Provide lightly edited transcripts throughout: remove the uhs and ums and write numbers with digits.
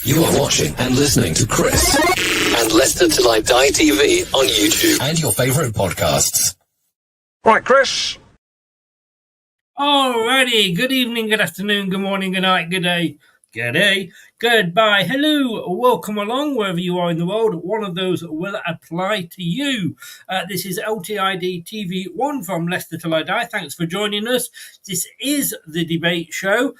You are watching and listening to Chris and Leicester Till I Die TV on YouTube and your favourite podcasts. Right, Chris. Alrighty, good evening, good afternoon, good morning, good night, good day, goodbye, hello, welcome along wherever you are in the world. One of those will apply to you. This is LTID TV 1 from Leicester Till I Die. Thanks for joining us. This is the debate show.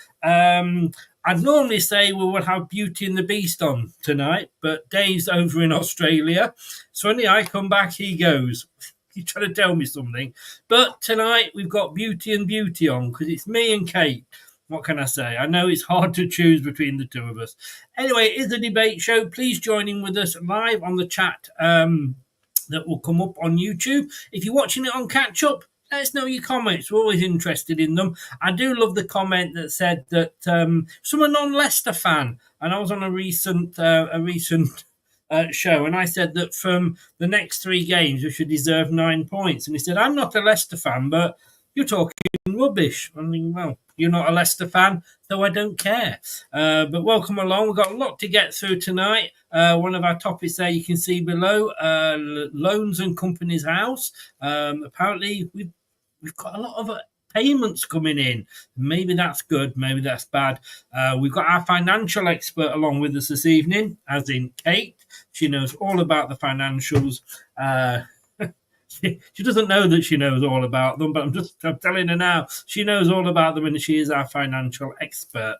I'd normally say we will have Beauty and the Beast on tonight, but Dave's over in Australia. So when I come back, he goes. He's trying to tell me something. But tonight we've got Beauty and Beauty on because it's me and Kate. What can I say? I know it's hard to choose between the two of us. Anyway, it is a debate show. Please join in with us live on the chat that will come up on YouTube. If you're watching it on catch up, let us know your comments. We're always interested in them. I do love the comment that said that from a non-Leicester fan, and I was on a recent show, and I said that from the next 3 games we should deserve 9 points. And he said, I'm not a Leicester fan, but you're talking rubbish. I mean, well, you're not a Leicester fan, so I don't care. But welcome along. We've got a lot to get through tonight. One of our topics there you can see below, Loans and Companies House. Apparently, we've got a lot of payments coming in. Maybe that's good, maybe that's bad. We've got our financial expert along with us this evening, as in Kate. She knows all about the financials. She doesn't know that she knows all about them, but I'm telling her now, she knows all about them and she is our financial expert.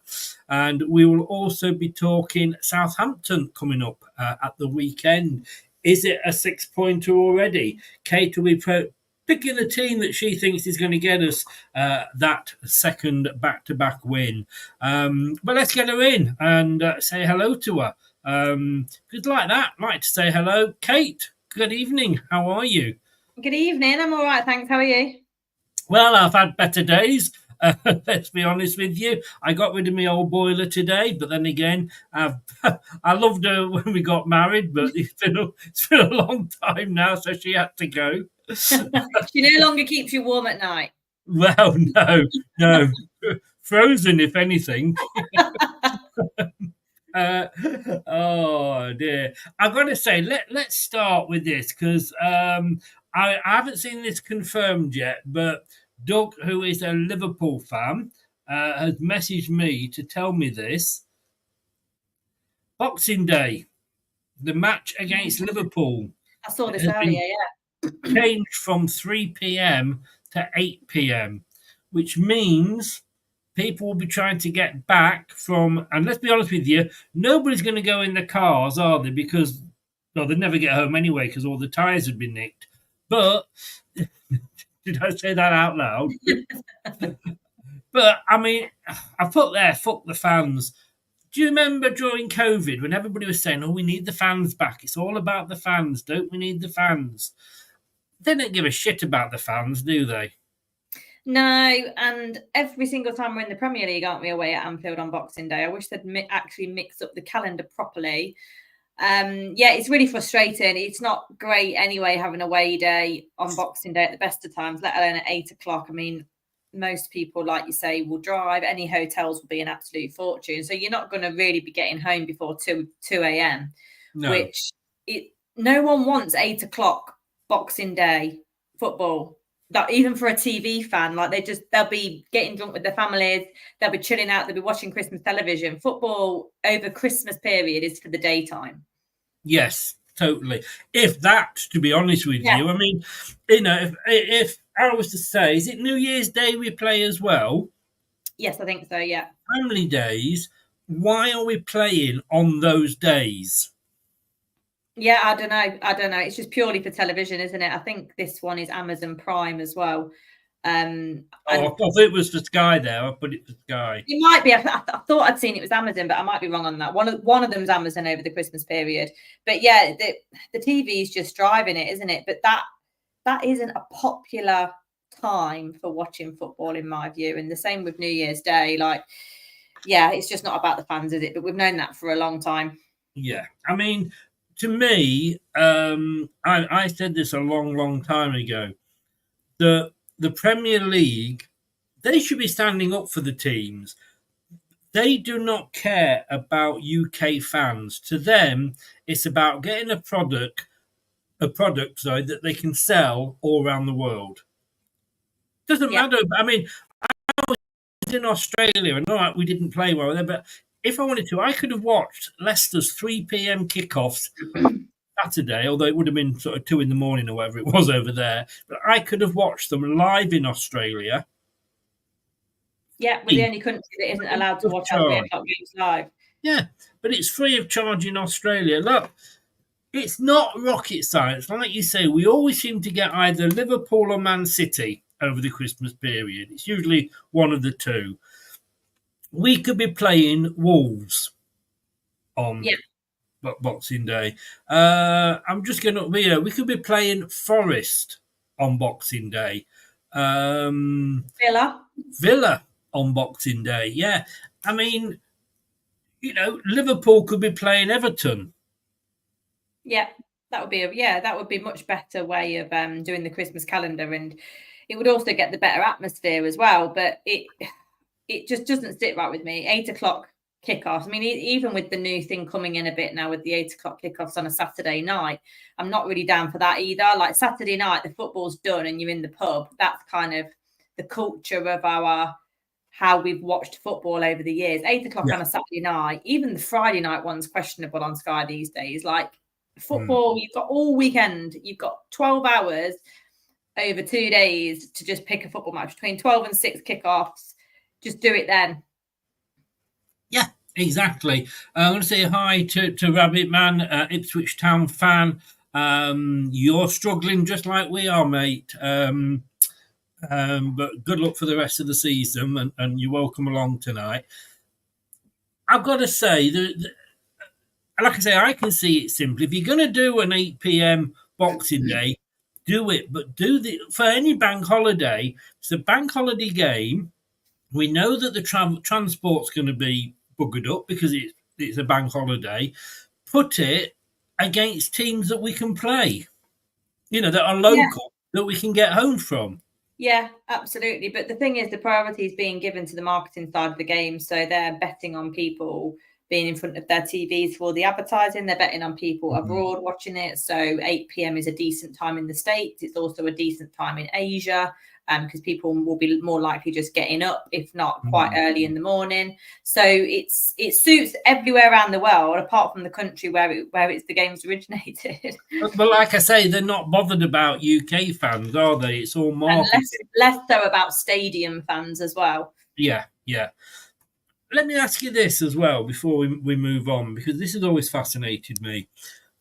And we will also be talking Southampton coming up at the weekend. Is it a 6-pointer already? Kate will be picking the team that she thinks is going to get us that second back-to-back win. But let's get her in and say hello to her. Good like that. Like to say hello. Kate, good evening. How are you? Good evening. I'm all right, thanks. How are you? Well, I've had better days. Let's be honest with you. I got rid of my old boiler today, but then again, I loved her when we got married, but it's been a long time now, so she had to go. She no longer keeps you warm at night. Well, no. Frozen, if anything. Oh, dear. I've got to say, let's start with this, because I haven't seen this confirmed yet, but Doug, who is a Liverpool fan, has messaged me to tell me this. Boxing Day, the match against Liverpool. I saw this earlier, yeah. Changed from 3 p.m. to 8 p.m., which means people will be trying to get back from, and let's be honest with you, nobody's going to go in the cars, are they? Because, well, they'd never get home anyway because all the tyres had been nicked. But, did I say that out loud? But, I mean, I put there, fuck the fans. Do you remember during COVID when everybody was saying, oh, we need the fans back. It's all about the fans. Don't we need the fans? They don't give a shit about the fans, do they? No, and every single time we're in the Premier League, aren't we, away at Anfield on Boxing Day? I wish they'd actually mix up the calendar properly. Yeah, it's really frustrating. It's not great anyway having a away day on Boxing Day at the best of times, let alone at 8 o'clock. I mean, most people, like you say, will drive. Any hotels will be an absolute fortune. So you're not going to really be getting home before 2 a.m., No. which no one wants 8 o'clock Boxing Day football. Like, even for a TV fan, like they'll be getting drunk with their families, they'll be chilling out, they'll be watching Christmas television. Football over Christmas period is for the daytime. Yes, totally. If that, to be honest with you, I mean, you know, if I was to say, is it New Year's Day we play as well? Yes, I think so, yeah. Family days, why are we playing on those days? Yeah, I don't know. It's just purely for television, isn't it? I think this one is Amazon Prime as well. I thought it was for Sky there. I put it for Sky. It might be. I thought I'd seen it was Amazon, but I might be wrong on that. One of them's Amazon over the Christmas period. But yeah, the TV is just driving it, isn't it? But that isn't a popular time for watching football, in my view. And the same with New Year's Day. Like, yeah, it's just not about the fans, is it? But we've known that for a long time. Yeah, I mean, to me, I said this a long time ago. The Premier League, they should be standing up for the teams. They do not care about UK fans. To them, it's about getting a product that they can sell all around the world. Doesn't matter. I mean, I was in Australia, and all right, we didn't play well there, but if I wanted to, I could have watched Leicester's 3 p.m. kickoffs Saturday, although it would have been sort of 2 in the morning or whatever it was over there. But I could have watched them live in Australia. Yeah, we're the only country that isn't allowed to watch our 3 o'clock games live. Yeah, but it's free of charge in Australia. Look, it's not rocket science. Like you say, we always seem to get either Liverpool or Man City over the Christmas period. It's usually one of the two. We could be playing Wolves on Boxing Day. I'm just going to, we could be playing Forest on Boxing Day. Villa on Boxing Day. Yeah. I mean, Liverpool could be playing Everton. Yeah, that would be a much better way of doing the Christmas calendar, and it would also get the better atmosphere as well. But it just doesn't sit right with me. 8 o'clock kickoffs. I mean, even with the new thing coming in a bit now with the 8 o'clock kickoffs on a Saturday night, I'm not really down for that either. Like Saturday night, the football's done and you're in the pub. That's kind of the culture of how we've watched football over the years. 8 o'clock on a Saturday night, even the Friday night one's questionable on Sky these days. Like football, you've got all weekend, you've got 12 hours over 2 days to just pick a football match between 12 and 6 kickoffs. Just do it then. Yeah, exactly. I'm going to say hi to Rabbit Man, Ipswich Town fan. You're struggling just like we are, mate. But good luck for the rest of the season, and you're welcome along tonight. I've got to say, like I say, I can see it simply. If you're going to do an 8 p.m. Boxing Day, do it. But for any bank holiday, it's a bank holiday game. We know that the transport's going to be buggered up because it's a bank holiday. Put it against teams that we can play, that are local, that we can get home from. Yeah, absolutely. But the thing is, the priority is being given to the marketing side of the game. So they're betting on people being in front of their TVs for the advertising. They're betting on people abroad watching it. So 8 p.m. is a decent time in the States. It's also a decent time in Asia because people will be more likely just getting up, if not quite early in the morning. So it suits everywhere around the world, apart from the country where it's the games originated. But like I say, they're not bothered about UK fans, are they? It's all marketing. And less so about stadium fans as well. Yeah. Let me ask you this as well before we move on, because this has always fascinated me.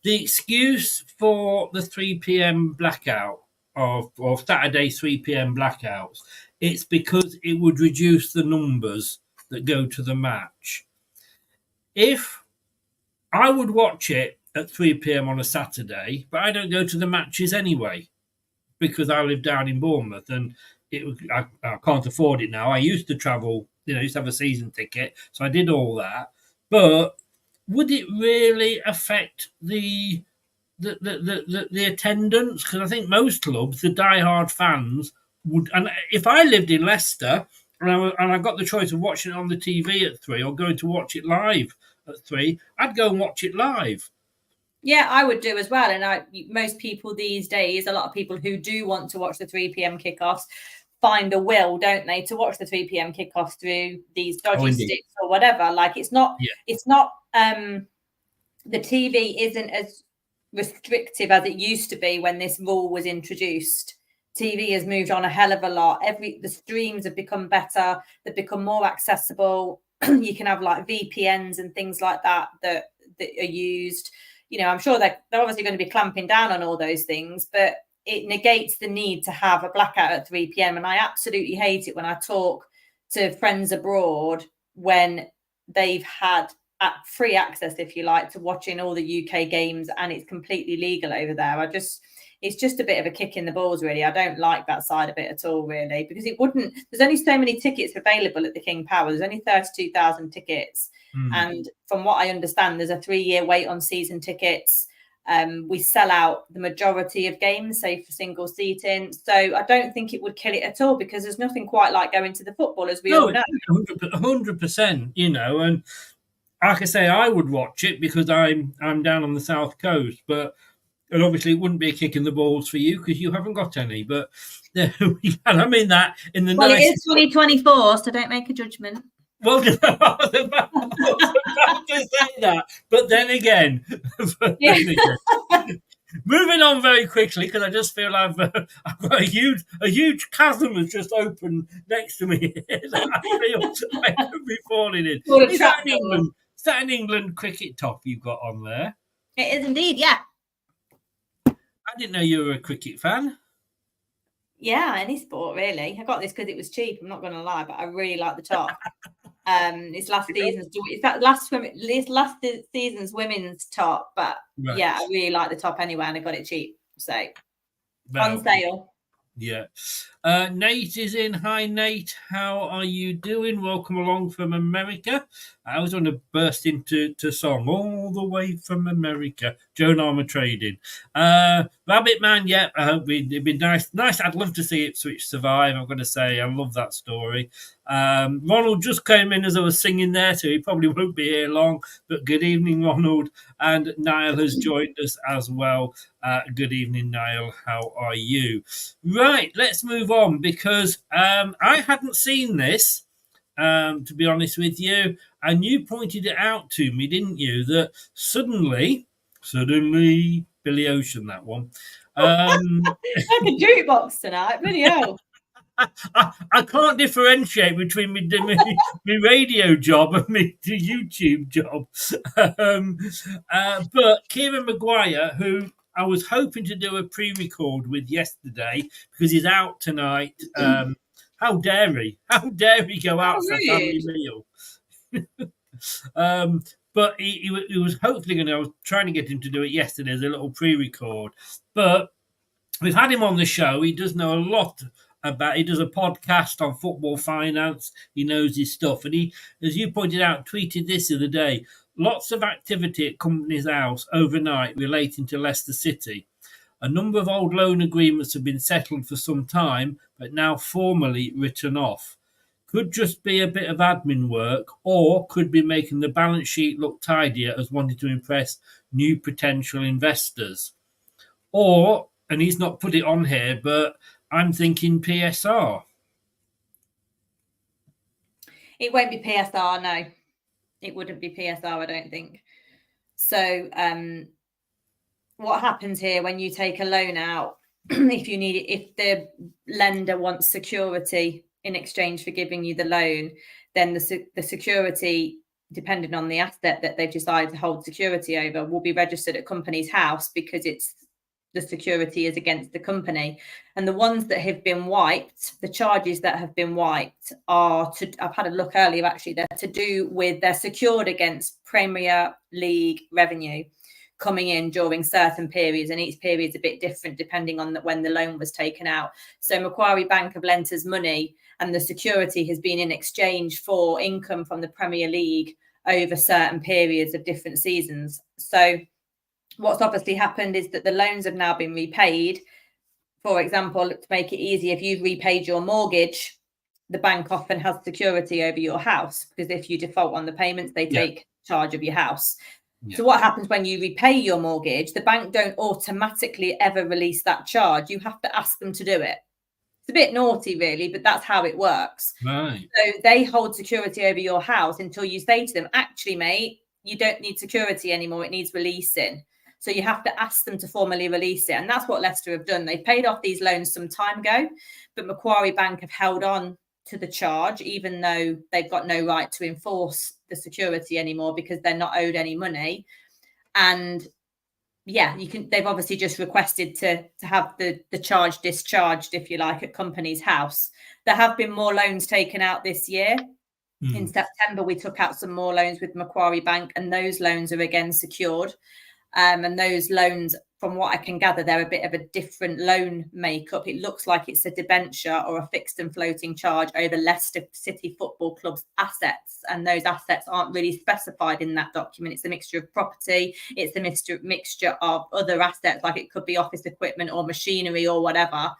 The excuse for the 3 p.m. blackout or Saturday 3 p.m. blackouts, it's because it would reduce the numbers that go to the match. If I would watch it at 3 p.m. on a Saturday, but I don't go to the matches anyway because I live down in Bournemouth and I can't afford it now. I used to travel, I used to have a season ticket, so I did all that. But would it really affect the attendance? Because I think most clubs, the diehard fans would. And if I lived in Leicester and I got the choice of watching it on the TV at 3 or going to watch it live at 3, I'd go and watch it live. Yeah, I would do as well. And most people these days, a lot of people who do want to watch the 3 p.m. kickoffs find a will, don't they, to watch the 3 p.m. kickoffs through these dodgy sticks or whatever. Like it's not the TV isn't as restrictive as it used to be when this rule was introduced. TV has moved on a hell of a lot. The streams have become better. They've become more accessible. You can have like VPNs and things like that are used. I'm sure they're obviously going to be clamping down on all those things, but it negates the need to have a blackout at 3 p.m. And I absolutely hate it when I talk to friends abroad when they've had free access, if you like, to watching all the UK games and it's completely legal over there. It's just a bit of a kick in the balls, really. I don't like that side of it at all, really, because there's only so many tickets available at the King Power. There's only 32,000 tickets. And from what I understand, there's a 3-year wait on season tickets. We sell out the majority of games, save for single seating. So I don't think it would kill it at all, because there's nothing quite like going to the football, as we all know. 100%, and like I say, I would watch it because I'm down on the south coast, and obviously it wouldn't be a kick in the balls for you because you haven't got any. But and I mean that in the It is 2024, so don't make a judgment. Well, I was about to say that, but then again, moving on very quickly, because I just feel I've got a huge chasm has just opened next to me. I could be falling in. Is that an England cricket top you've got on there? It is indeed, yeah. I didn't know you were a cricket fan. Yeah, any sport really. I got this because it was cheap. I'm not going to lie, but I really like the top. It's last season's women's top, but yeah, I really like the top anyway, and I got it cheap, so on sale. Yeah. Nate is in. Hi, Nate. How are you doing? Welcome along from America. I was going to burst into song all the way from America. Joan Armour Trading. Rabbit Man, yeah, I hope it'd be nice. I'd love to see Ipswich survive. I'm going to say I love that story. Ronald just came in as I was singing there, so he probably won't be here long. But good evening, Ronald. And Niall has joined us as well. Good evening, Niall. How are you? Right, let's move on, because I hadn't seen this, to be honest with you. And you pointed it out to me, didn't you? That suddenly, Billy Ocean, that one. Like a jukebox tonight, bloody hell. I can't differentiate between my radio job and my YouTube job. But Kieran Maguire, who I was hoping to do a pre-record with yesterday because he's out tonight. How dare he? How dare he go out for a family meal? But he was hopefully going to. I was trying to get him to do it yesterday as a little pre-record. But we've had him on the show. He does know a lot about. He does a podcast on football finance. He knows his stuff, and he, as you pointed out, tweeted this the other day. Lots of activity at Company's House overnight relating to Leicester City. A number of old loan agreements have been settled for some time, but now formally written off. Could just be a bit of admin work, or could be making the balance sheet look tidier as wanting to impress new potential investors. Or, and he's not put it on here, but I'm thinking PSR. It won't be PSR, no. It wouldn't be PSR, I don't think. So what happens here when you take a loan out, if the lender wants security in exchange for giving you the loan, then the security, depending on the asset that they've decided to hold security over, will be registered at Company's House, because the security is against the company. And the ones that have been wiped, the charges that have been wiped I've had a look earlier, actually, they're to do with, they're secured against Premier League revenue coming in during certain periods, and each period's a bit different depending on when the loan was taken out. So Macquarie Bank have lent us money, and the security has been in exchange for income from the Premier League over certain periods of different seasons. So what's obviously happened is that the loans have now been repaid. For example, to make it easy, if you've repaid your mortgage, the bank often has security over your house, because if you default on the payments, they take charge of your house. Yeah. So what happens when you repay your mortgage? The bank don't automatically ever release that charge. You have to ask them to do it. It's a bit naughty, really, but that's how it works. Right. So they hold security over your house until you say to them, actually, mate, you don't need security anymore. It needs releasing. So you have to ask them to formally release it. And that's what Leicester have done. They paid off these loans some time ago, but Macquarie Bank have held on to the charge, even though they've got no right to enforce the security anymore because they're not owed any money. And yeah, they've obviously just requested to have the charge discharged, if you like, at Company's House. There have been more loans taken out this year. In September, we took out some more loans with Macquarie Bank, and those loans are again secured. And those loans, from what I can gather, they're a bit of a different loan makeup. It looks like it's a debenture or a fixed and floating charge over Leicester City Football Club's assets. And those assets aren't really specified in that document. It's a mixture of property. It's a mixture of other assets, like it could be office equipment or machinery or whatever.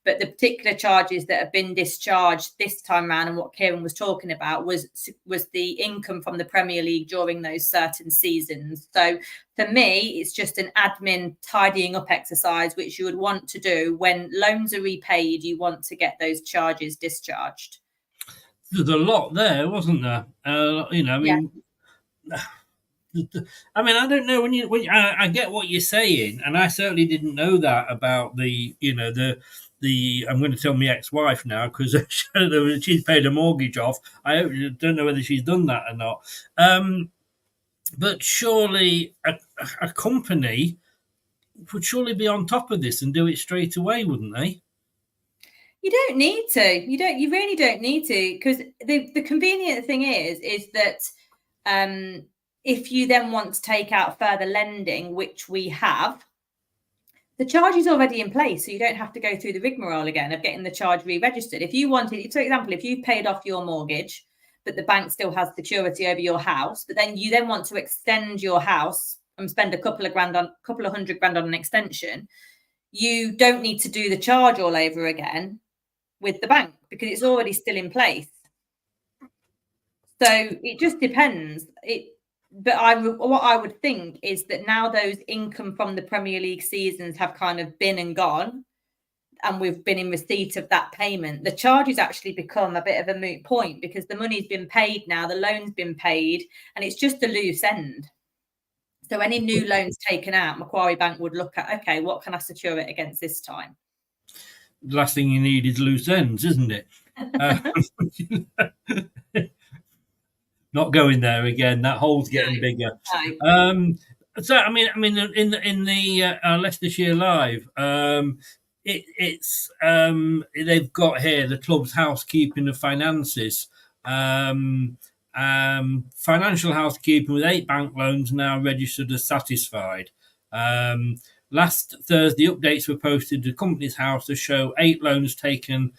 But the particular charges that have been discharged this time around, and what Kieran was talking about, was the income from the Premier League during those certain seasons. So for me, it's just an admin tidying up exercise, which you would want to do when loans are repaid. You want to get those charges discharged. There's a lot there, wasn't there? I mean, I don't know I get what you're saying, and I certainly didn't know that about the I'm going to tell my ex-wife now because she's paid a mortgage off. I don't know whether she's done that or not. But surely a company would surely be on top of this and do it straight away, wouldn't they? You don't need to. You really don't need to, because the convenient thing is that if you then want to take out further lending, which we have, the charge is already in place, so you don't have to go through the rigmarole again of getting the charge re-registered. If you wanted, for example, if you paid off your mortgage, but the bank still has security over your house, but then you want to extend your house and spend a couple of $100 grand on an extension, you don't need to do the charge all over again with the bank because it's already still in place. So it just depends. But what I would think is that now those income from the Premier League seasons have kind of been and gone, and we've been in receipt of that payment, the charges actually become a bit of a moot point because the money's been paid now, the loan's been paid, and it's just a loose end. So any new loans taken out, Macquarie Bank would look at, okay, what can I secure it against this time? The last thing you need is loose ends, isn't it? Not going there again. That hole's getting bigger. So I mean, in the Leicestershire Live, it's they've got here the club's housekeeping of finances, financial housekeeping with 8 bank loans now registered as satisfied. Last Thursday, updates were posted to the company's house to show 8 loans taken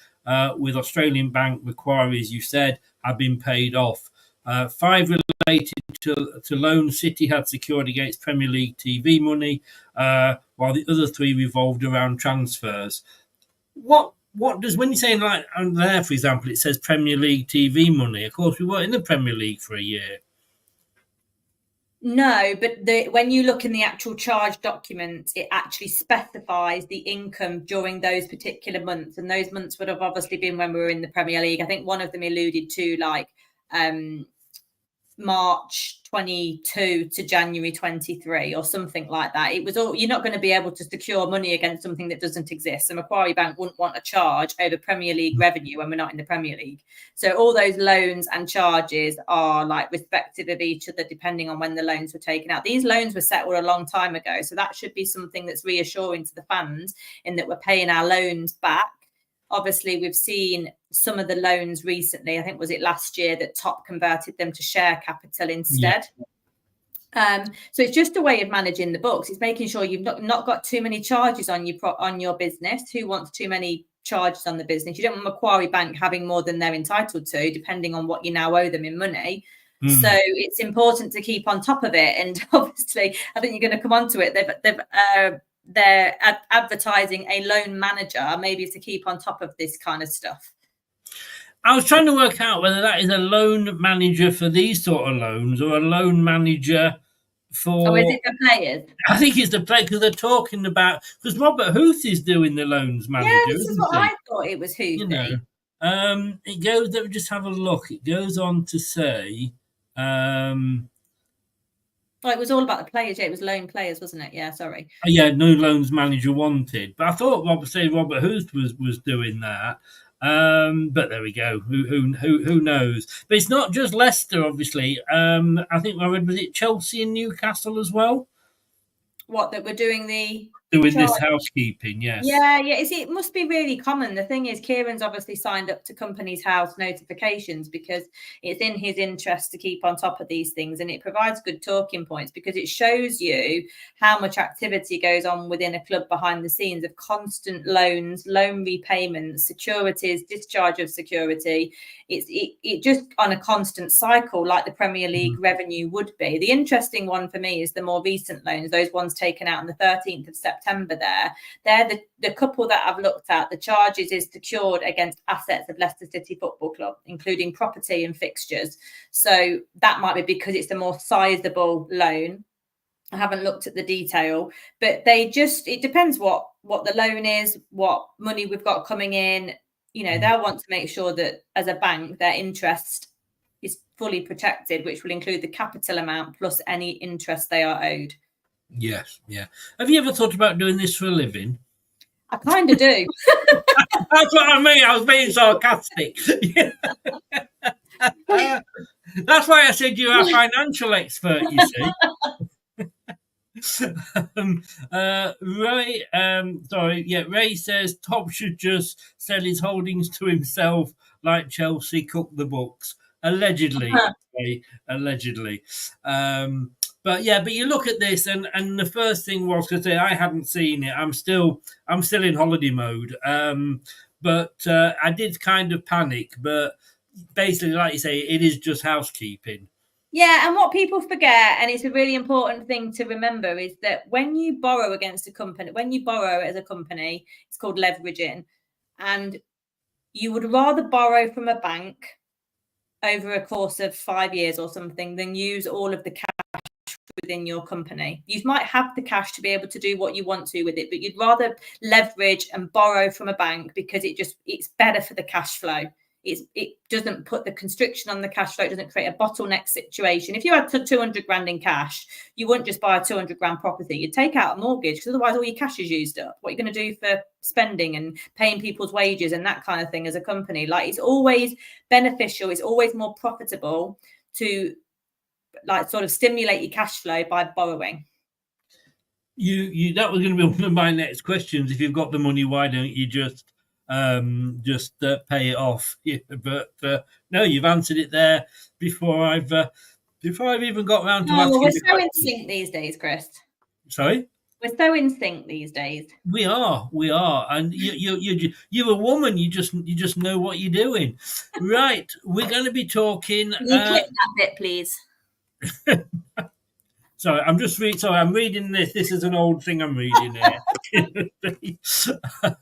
with Australian bank Macquarie, as you said, have been paid off. 5 related to loans City had secured against Premier League TV money, while the other 3 revolved around transfers. What does, when you're saying like on there, for example, it says Premier League TV money? Of course, we weren't in the Premier League for a year. No, but when you look in the actual charge documents, it actually specifies the income during those particular months, and those months would have obviously been when we were in the Premier League. I think one of them alluded to like March 22 to January 23 or something like that. It was all, you're not going to be able to secure money against something that doesn't exist. So Macquarie Bank wouldn't want a charge over Premier League revenue when we're not in the Premier League. So all those loans and charges are like respective of each other depending on when the loans were taken out. These loans were settled a long time ago, so that should be something that's reassuring to the fans in that we're paying our loans back. Obviously, we've seen some of the loans recently. I think, was it last year that Top converted them to share capital instead? Yeah. So it's just a way of managing the books. It's making sure you've not got too many charges on your business. Who wants too many charges on the business? You don't want Macquarie Bank having more than they're entitled to, depending on what you now owe them in money. So it's important to keep on top of it. And obviously, I think you're going to come on to it. They're advertising a loan manager, maybe to keep on top of this kind of stuff. I was trying to work out whether that is a loan manager for these sort of loans or a loan manager for... Oh, is it the players? I think it's the players, because they're talking about... Because Robert Huth is doing the loans manager, yeah, this is what I thought it was Huth. You know, it goes... Let me just have a look. It goes on to say... Well, it was all about the players. Yeah, it was loan players, wasn't it? Yeah, sorry. Yeah, no loans manager wanted. But I thought Robert Huth was doing that. But there we go. Who knows? But it's not just Leicester, obviously. I think I read, was it Chelsea and Newcastle as well? What, that we're doing the... doing this housekeeping, yes. Yeah. It must be really common. The thing is, Kieran's obviously signed up to Companies House notifications because it's in his interest to keep on top of these things, and it provides good talking points because it shows you how much activity goes on within a club behind the scenes of constant loans, loan repayments, securities, discharge of security. It just on a constant cycle, like the Premier League revenue would be. The interesting one for me is the more recent loans, those ones taken out on the 13th of September there. They're the couple that I've looked at. The charges is secured against assets of Leicester City Football Club, including property and fixtures. So that might be because it's a more sizable loan. I haven't looked at the detail, but it depends what the loan is, what money we've got coming in. You know, they'll want to make sure that as a bank, their interest is fully protected, which will include the capital amount plus any interest they are owed. Yes, yeah. Have you ever thought about doing this for a living? I kind of do. That's what I mean. I was being sarcastic. That's why I said you're a financial expert, you see. Ray says Top should just sell his holdings to himself like Chelsea cook the books. Allegedly. Allegedly. But you look at this, and the first thing was to say I hadn't seen it. I'm still in holiday mode. But I did kind of panic. But basically, like you say, it is just housekeeping. Yeah, and what people forget, and it's a really important thing to remember, is that when you borrow against a company, when you borrow as a company, it's called leveraging, and you would rather borrow from a bank over a course of 5 years or something than use all of the cash within your company. You might have the cash to be able to do what you want to with it, but you'd rather leverage and borrow from a bank because it's better for the cash flow. It doesn't put the constriction on the cash flow. It doesn't create a bottleneck situation. If you had 200 grand in cash, you wouldn't just buy a 200 grand property. You'd take out a mortgage because otherwise all your cash is used up. What are you going to do for spending and paying people's wages and that kind of thing as a company? Like, it's always beneficial. It's always more profitable to like sort of stimulate your cash flow by borrowing. You that was going to be one of my next questions. If you've got the money, why don't you just pay it off? Yeah, but no, you've answered it there before I've even got around to asking. We're so in sync these days, Chris. Sorry? We're so in sync these days. We are, and you're a woman. You just know what you're doing, right? We're going to be talking. Can you clip that bit, please? Sorry, I'm reading this. This is an old thing I'm reading here.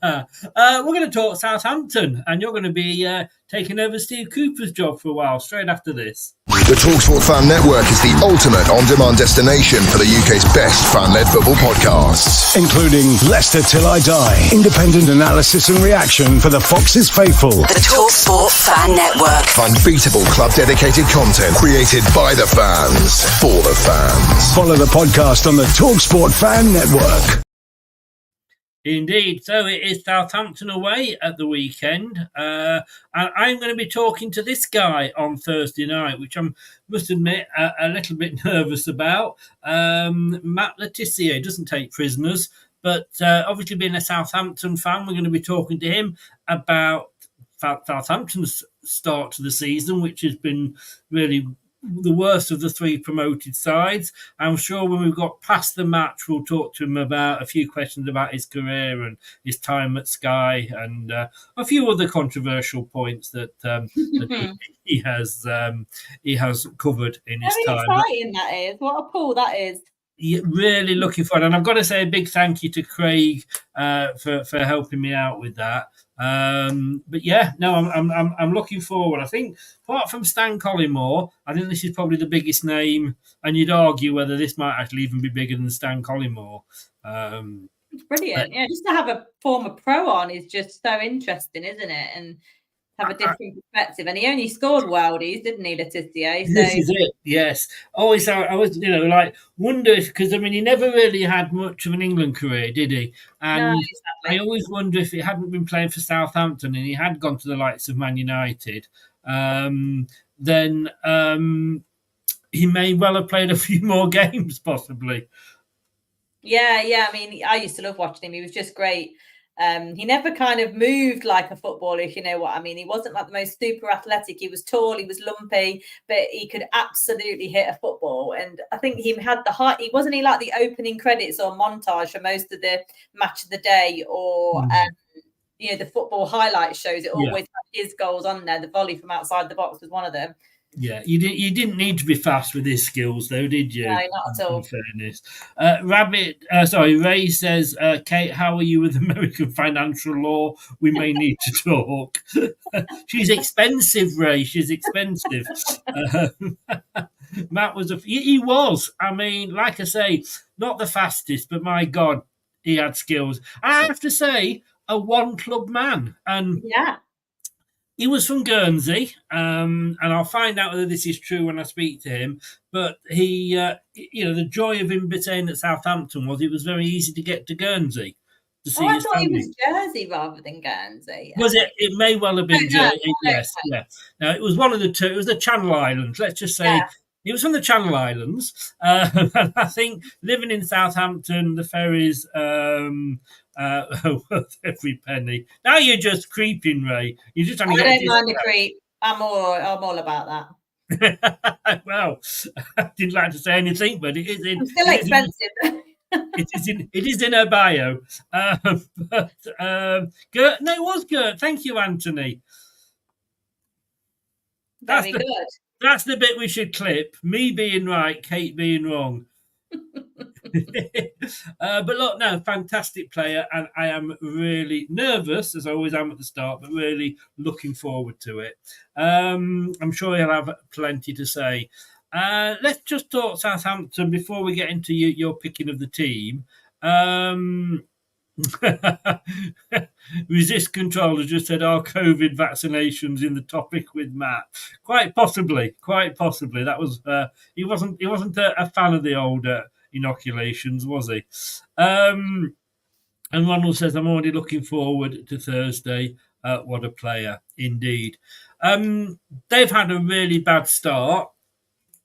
We're going to talk Southampton, and you're going to be taking over Steve Cooper's job for a while, straight after this. The TalkSport Fan Network is the ultimate on-demand destination for the UK's best fan-led football podcasts, including Leicester Till I Die, independent analysis and reaction for the Foxes faithful. The TalkSport Fan Network. Unbeatable club-dedicated content created by the fans, for the fans. Follow the podcast on the TalkSport Fan Network. Indeed. So it is Southampton away at the weekend. And I'm going to be talking to this guy on Thursday night, which I must admit a little bit nervous about. Matt Letizia doesn't take prisoners, but obviously being a Southampton fan, we're going to be talking to him about Southampton's start to the season, which has been really the worst of the three promoted sides. I'm sure when we've got past the match, we'll talk to him about a few questions about his career and his time at Sky and a few other controversial points that he has covered in his time. Very exciting that is. What a pull that is. Yeah, really looking forward, and I've got to say a big thank you to Craig for helping me out with that. But yeah, no, I'm looking forward. I think apart from Stan Collymore, I think this is probably the biggest name, and you'd argue whether this might actually even be bigger than Stan Collymore. It's brilliant, yeah. Just to have a former pro on is just so interesting, isn't it? And have a different perspective. And he only scored worldies, didn't he, Letizia? So. This is it, yes. Always, I was, wonder if, because he never really had much of an England career, did he? And no, exactly. I always wonder if he hadn't been playing for Southampton and he had gone to the likes of Man United, then he may well have played a few more games, possibly. Yeah. I mean, I used to love watching him. He was just great. He never kind of moved like a footballer, if you know what I mean. He wasn't like the most super athletic. He was tall, he was lumpy, but he could absolutely hit a football. And I think he had the height. He wasn't like the opening credits or montage for most of the match of the day or the football highlight shows. It always had his goals on there. The volley from outside the box was one of them. Yeah, you didn't need to be fast with his skills, though, did you? No, not at all. In fairness, Ray says, Kate, how are you with American financial law? We may need to talk. She's expensive, Ray. She's expensive. Matt was he was. I mean, like I say, not the fastest, but my God, he had skills. I have to say, a one-club man, and yeah. He was from Guernsey, and I'll find out whether this is true when I speak to him. But he, the joy of him staying at Southampton was it was very easy to get to Guernsey to see his family. I thought it was Jersey rather than Guernsey. Was it? It may well have been Jersey. Yes, no. yeah. No, it was one of the two. It was the Channel Islands. Let's just say he was from the Channel Islands. And I think living in Southampton, the ferries. Worth every penny. Now you're just creeping, Ray. You're just trying to I don't mind the creep. I'm all about that. Well, I didn't like to say anything, but it is in. I'm still expensive. It is in her bio. Gert, no, it was Gert. Thank you, Anthony. Very good. That's the bit we should clip. Me being right, Kate being wrong. But look, no, fantastic player, and I am really nervous, as I always am at the start, but really looking forward to it. I'm sure he'll have plenty to say. Let's just talk Southampton before we get into your picking of the team. Resist Control has just said, "Are COVID vaccinations in the topic with Matt?" Quite possibly. That was he wasn't a fan of the old inoculations, was he? And Ronald says, "I'm already looking forward to Thursday." What a player, indeed. They've had a really bad start,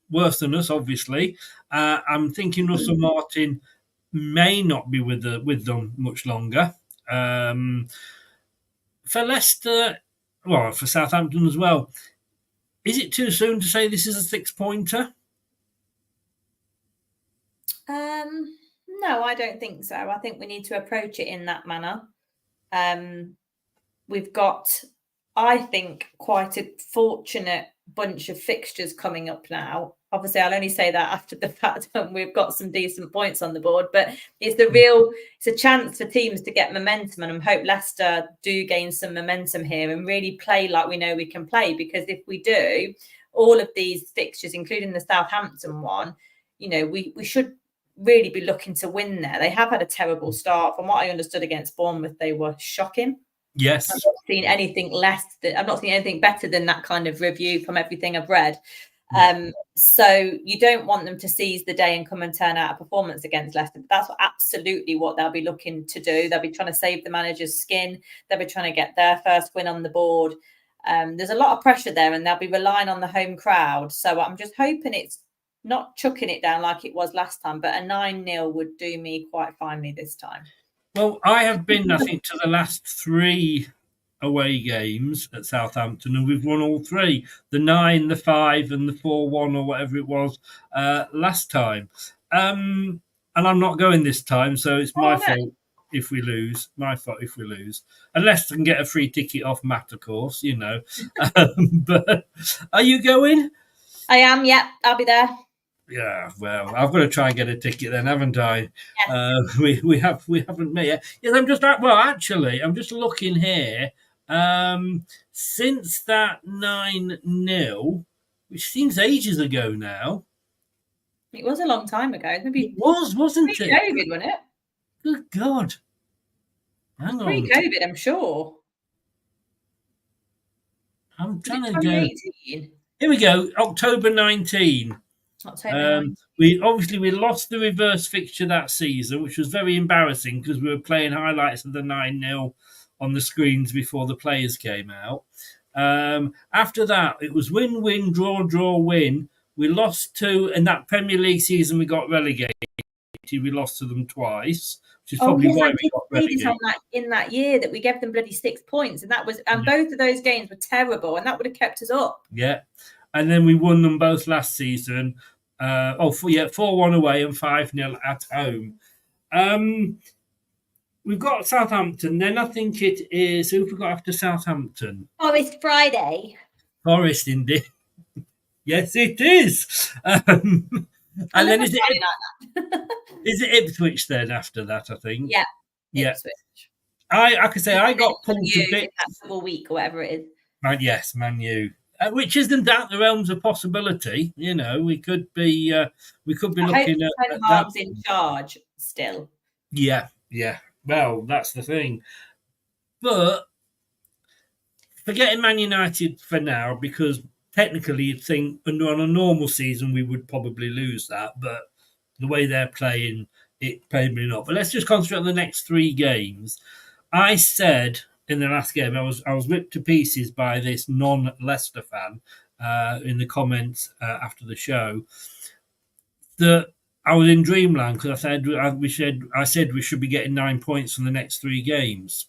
worse than us, obviously. I'm thinking Russell Martin may not be with them much longer. For Leicester, well, for Southampton as well, is it too soon to say this is a 6-pointer? No, I don't think so. I think we need to approach it in that manner. We've got, I think, quite a fortunate bunch of fixtures coming up now. Obviously, I'll only say that after the fact that we've got some decent points on the board, but it's a chance for teams to get momentum, and I hope Leicester do gain some momentum here and really play like we know we can play, because if we do, all of these fixtures, including the Southampton one, we should really be looking to win there. They have had a terrible start. From what I understood against Bournemouth, they were shocking. Yes. I've not seen anything better than that kind of review from everything I've read. So you don't want them to seize the day and come and turn out a performance against Leicester. But that's absolutely what they'll be looking to do. They'll be trying to save the manager's skin. They'll be trying to get their first win on the board. There's a lot of pressure there, and they'll be relying on the home crowd. So I'm just hoping it's not chucking it down like it was last time, but a 9-0 would do me quite finely this time. Well, I have been, I think, to the last 3 away games at Southampton, and we've won all 3, the 9, the 5 and the 4-1 or whatever it was last time. And I'm not going this time, so it's my fault if we lose. Unless I can get a free ticket off Matt, of course, But are you going? I am, yeah, I'll be there. Yeah, well, I've got to try and get a ticket then, haven't I? Yes. We haven't met yet. Yes, I'm just looking here. Since that 9-0, which seems ages ago now. It was a long time ago. It was, wasn't it? Pre-COVID, wasn't it? Good God. Hang on. Pre-COVID, I'm sure. I'm trying to go. 2018? Here we go, October 19. We lost the reverse fixture that season, which was very embarrassing because we were playing highlights of the 9-0 on the screens before the players came out. After that, it was win, draw, win. We lost 2 in that Premier League season. We got relegated. United, we lost to them twice, which is Oh, probably yes, why I we did got say this relegated. in that year that we gave them bloody 6 points, and both of those games were terrible, and that would have kept us up. Yeah. And then we won them both last season. 4-1 away and 5-0 at home. We've got Southampton. Then I think it is, who have we got after Southampton? Forest Friday. Forest, indeed. Yes, it is. And then is it Ipswich then after that, I think? Yeah. Yeah. Ipswich. I could say I got pulled a bit. double week or whatever it is. Yes, Man U. Which isn't out the realms of possibility. You know, we could be looking at Ten Hag's in charge still. Yeah. Well, that's the thing. But forgetting Man United for now, because technically you'd think on a normal season we would probably lose that, but the way they're playing, it probably not. But let's just concentrate on the next 3 games. I said in the last game, I was ripped to pieces by this non-Leicester fan in the comments after the show that I was in dreamland because I said we should be getting 9 points from the next 3 games.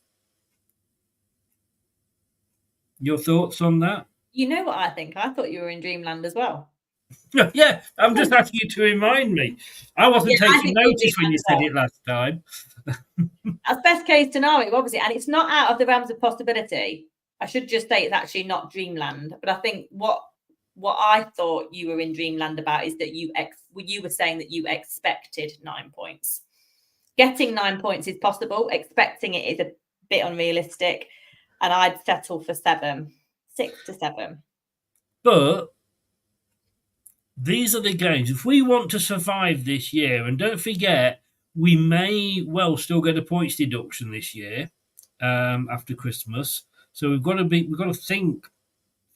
Your thoughts on that? You know what I think? I thought you were in dreamland as well. Yeah, I'm just asking you to remind me. I wasn't taking notice when you said it last time. As best case scenario, obviously, and it's not out of the realms of possibility. I should just say it's actually not dreamland. But I think what I thought you were in dreamland about is that you were saying that you expected 9 points. Getting 9 points is possible. Expecting it is a bit unrealistic. And I'd settle for 7, 6 to 7. But these are the games. If we want to survive this year, and don't forget, we may well still get a points deduction this year after Christmas. So we've got to think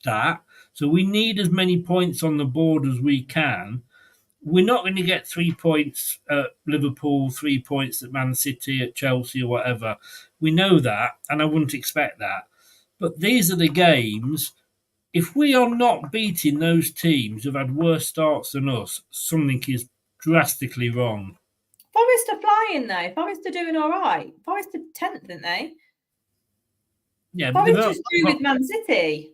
that. So we need as many points on the board as we can. We're not going to get 3 points at Liverpool, 3 points at Man City, at Chelsea, or whatever. We know that, and I wouldn't expect that. But these are the games. If we are not beating those teams who've had worse starts than us, something is drastically wrong. Forest are flying though. Forest are doing all right. Forest are 10th, aren't they? Yeah, Forest just drew with Man City.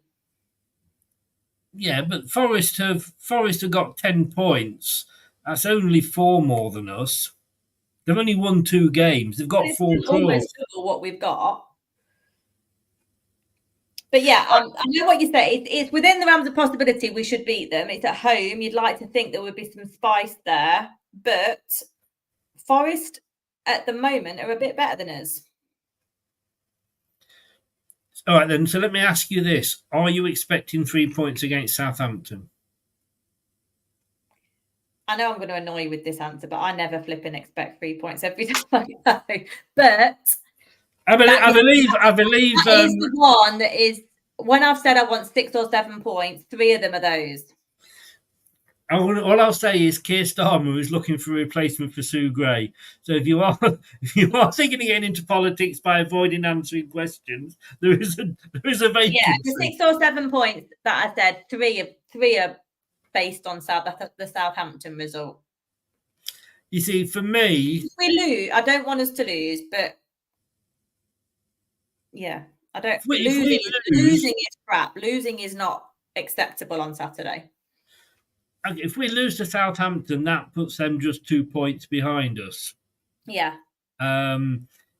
Yeah, but Forest have got 10 points. That's only 4 more than us. They've only won 2 games. They've got 4 draws. Almost double what we've got. But yeah, I know what you say. It's within the realms of possibility we should beat them. It's at home. You'd like to think there would be some spice there. But Forest at the moment are a bit better than us. All right, then. So let me ask you this. Are you expecting 3 points against Southampton? I know I'm going to annoy you with this answer, but I never flipping expect 3 points every time I go. But I believe that is the one that is, when I've said I want 6 or 7 points, 3 of them are those. All I'll say is Keir Starmer is looking for a replacement for Sue Gray. So if you are thinking of getting into politics by avoiding answering questions, there is a vacancy. Yeah, the 6 or 7 points that I said, three are based on the Southampton result. You see, for me, if we lose, I don't want us to lose, but yeah, I don't. Losing is crap. Losing is not acceptable on Saturday. If we lose to Southampton, that puts them just 2 points behind us. Yeah.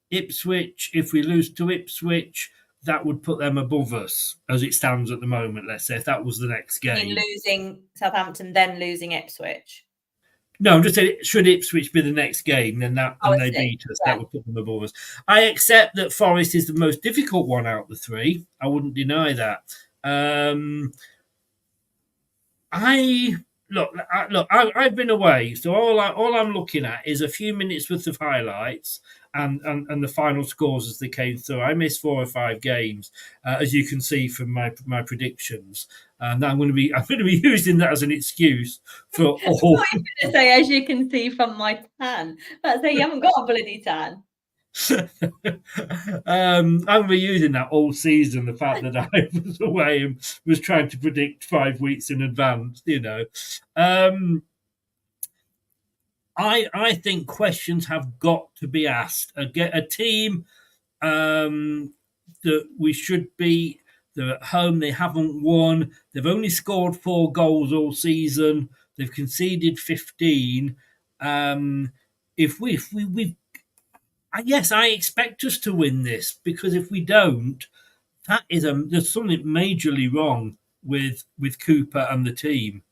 Ipswich, if we lose to Ipswich, that would put them above us as it stands at the moment, let's say, if that was the next game. In losing Southampton, then losing Ipswich. No, I'm just saying, should Ipswich be the next game, then they beat us, that would put them above us. I accept that Forest is the most difficult one out of the 3. I wouldn't deny that. I've been away, so all I'm looking at is a few minutes worth of highlights and the final scores as they came through. I missed 4 or 5 games, as you can see from my predictions, and I'm going to be using that as an excuse for all. What are you going to say? As you can see from my tan, let's say you haven't got a bloody tan. I'm going to be using that all season, the fact that I was away and was trying to predict 5 weeks in advance, you know. I think questions have got to be asked. A team that we should be. They're at home. They haven't won. They've only scored 4 goals all season. They've conceded 15. Yes, I expect us to win this, because if we don't, there's something majorly wrong with Cooper and the team.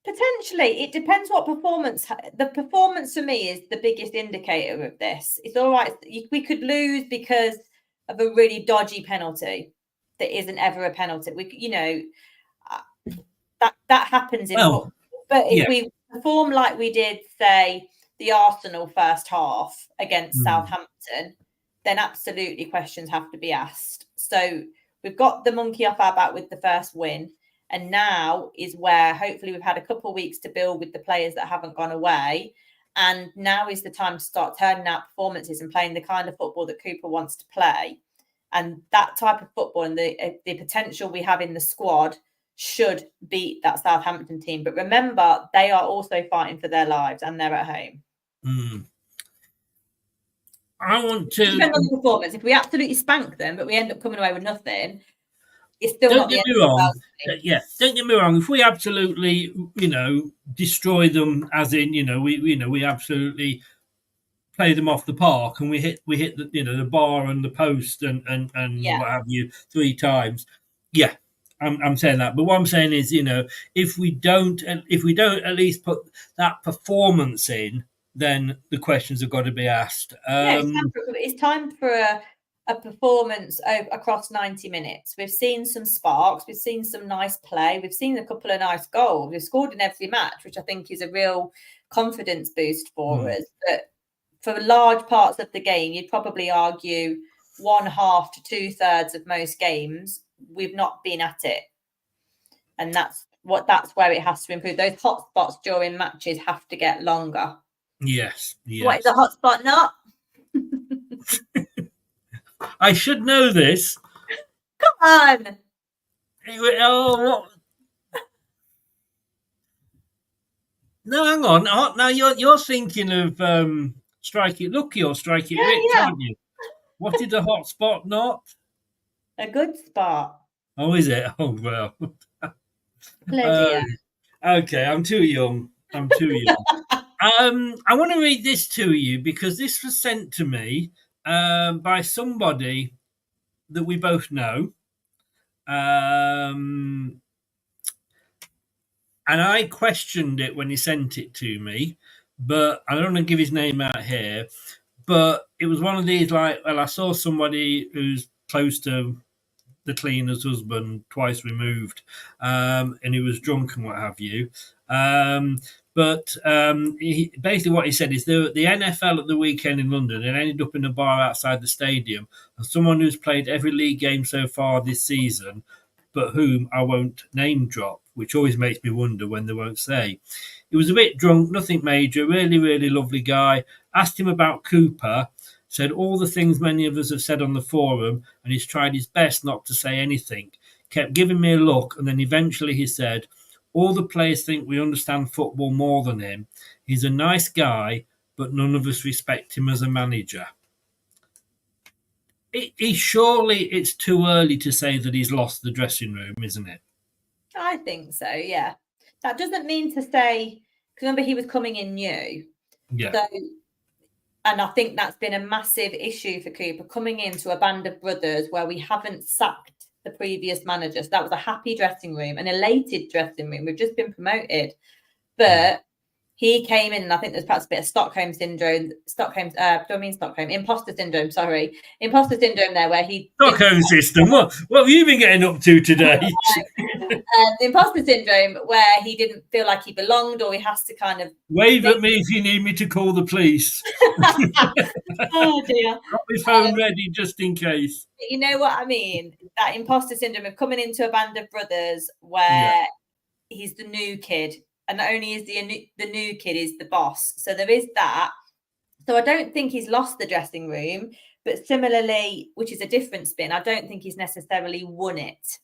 Potentially, it depends what performance. The performance for me is the biggest indicator of this. It's all right. We could lose because of a really dodgy penalty that isn't ever a penalty. That happens in football. But if we perform like we did, say, the Arsenal first half against Southampton, then absolutely questions have to be asked. So we've got the monkey off our back with the first win. And now is where hopefully we've had a couple of weeks to build with the players that haven't gone away. And now is the time to start turning out performances and playing the kind of football that Cooper wants to play. And that type of football and the potential we have in the squad should beat that Southampton team. But remember, they are also fighting for their lives and they're at home. I want to... Depends on the performance. If we absolutely spank them, but we end up coming away with nothing... Don't get me wrong. Don't get me wrong. If we absolutely, destroy them, as in, we absolutely play them off the park, and we hit the, the bar and the post and what have you 3 times. Yeah, I'm saying that. But what I'm saying is, if we don't at least put that performance in, then the questions have got to be asked. It's time for a performance across 90 minutes. We've seen some sparks. We've seen some nice play. We've seen a couple of nice goals. We've scored in every match, which I think is a real confidence boost for us. But for large parts of the game, you'd probably argue 1/2 to 2/3 of most games, we've not been at it. And that's where it has to improve. Those hot spots during matches have to get longer. Yes. What is a hot spot not? I should know this. Come on. What? No, hang on. Now you're thinking of Strike It Lucky or Strike It Rich, aren't you? What is a hot spot not? A good spot. Oh, is it? Oh, well. Bloody okay, I'm too young. I want to read this to you because this was sent to me by somebody that we both know. And I questioned it when he sent it to me, but I don't want to give his name out here. But it was one of these I saw somebody who's close to the cleaner's husband, twice removed, and he was drunk and what have you. But basically what he said is the NFL at the weekend in London, it ended up in a bar outside the stadium, and someone who's played every league game so far this season, but whom I won't name drop, which always makes me wonder when they won't say. He was a bit drunk, nothing major, really, really lovely guy. Asked him about Cooper, said all the things many of us have said on the forum, and he's tried his best not to say anything. Kept giving me a look, and then eventually he said, all the players think we understand football more than him. He's a nice guy, but none of us respect him as a manager. Surely it's too early to say that he's lost the dressing room, isn't it? I think so, yeah. That doesn't mean to say, because remember he was coming in new. Yeah. So, and I think that's been a massive issue for Cooper, coming into a band of brothers where we haven't sacked the previous manager. So that was a happy dressing room, an elated dressing room. We've just been promoted. But he came in, and I think there's perhaps a bit of Stockholm syndrome. Imposter syndrome, sorry. Imposter syndrome there, where he... Stockholm system? What have you been getting up to today? The imposter syndrome, where he didn't feel like he belonged, or he has to kind of... Wave at me if you need me to call the police. Oh, dear. Got my phone ready just in case. You know what I mean? That imposter syndrome of coming into a band of brothers where he's the new kid. And not only is the new kid is the boss. So there is that. So I don't think he's lost the dressing room. But similarly, which is a different spin, I don't think he's necessarily won it.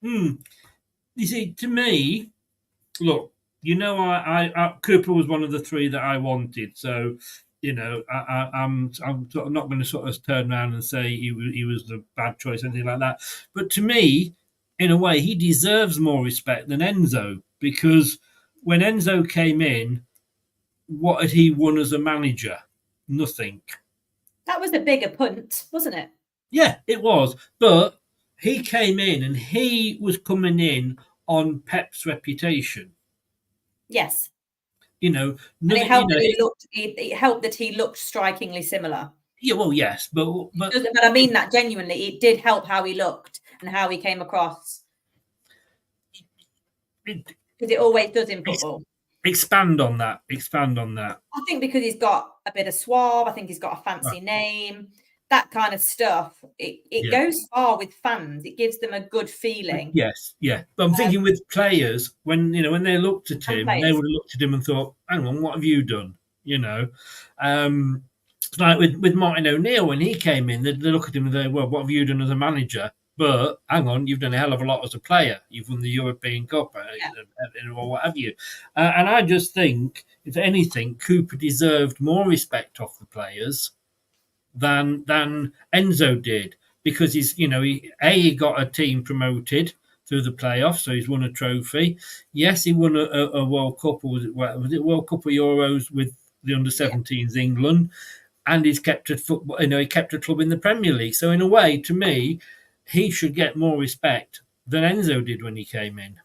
You see, to me, look, Cooper was one of the three that I wanted. So, I'm sort of not going to sort of turn around and say he was the bad choice or anything like that. But to me, in a way, he deserves more respect than Enzo, because when Enzo came in, what had he won as a manager? Nothing. That was a bigger punt, wasn't it? Yeah, it was. But he came in and he was coming in on Pep's reputation. Yes. And it helped it helped that he looked strikingly similar. Yeah, well, yes, but I mean that genuinely. It did help how he looked and how he came across. Because it always does in football. Expand on that. I think because he's got a bit of suave. I think he's got a fancy name. That kind of stuff. It goes far with fans. It gives them a good feeling. Yes, yeah. But I'm thinking with players, when they looked at him, they would have looked at him and thought, "Hang on, what have you done?" It's like with Martin O'Neill when he came in, they look at him and they, "Well, what have you done as a manager?" But hang on, you've done a hell of a lot as a player. You've won the European Cup or what have you. And I just think, if anything, Cooper deserved more respect off the players than Enzo did, because he got a team promoted through the playoffs, so he's won a trophy. Yes, he won a World Cup, or was it World Cup or Euros with the under-17s England, and he's kept a football. He kept a club in the Premier League. So in a way, to me, he should get more respect than Enzo did when he came in.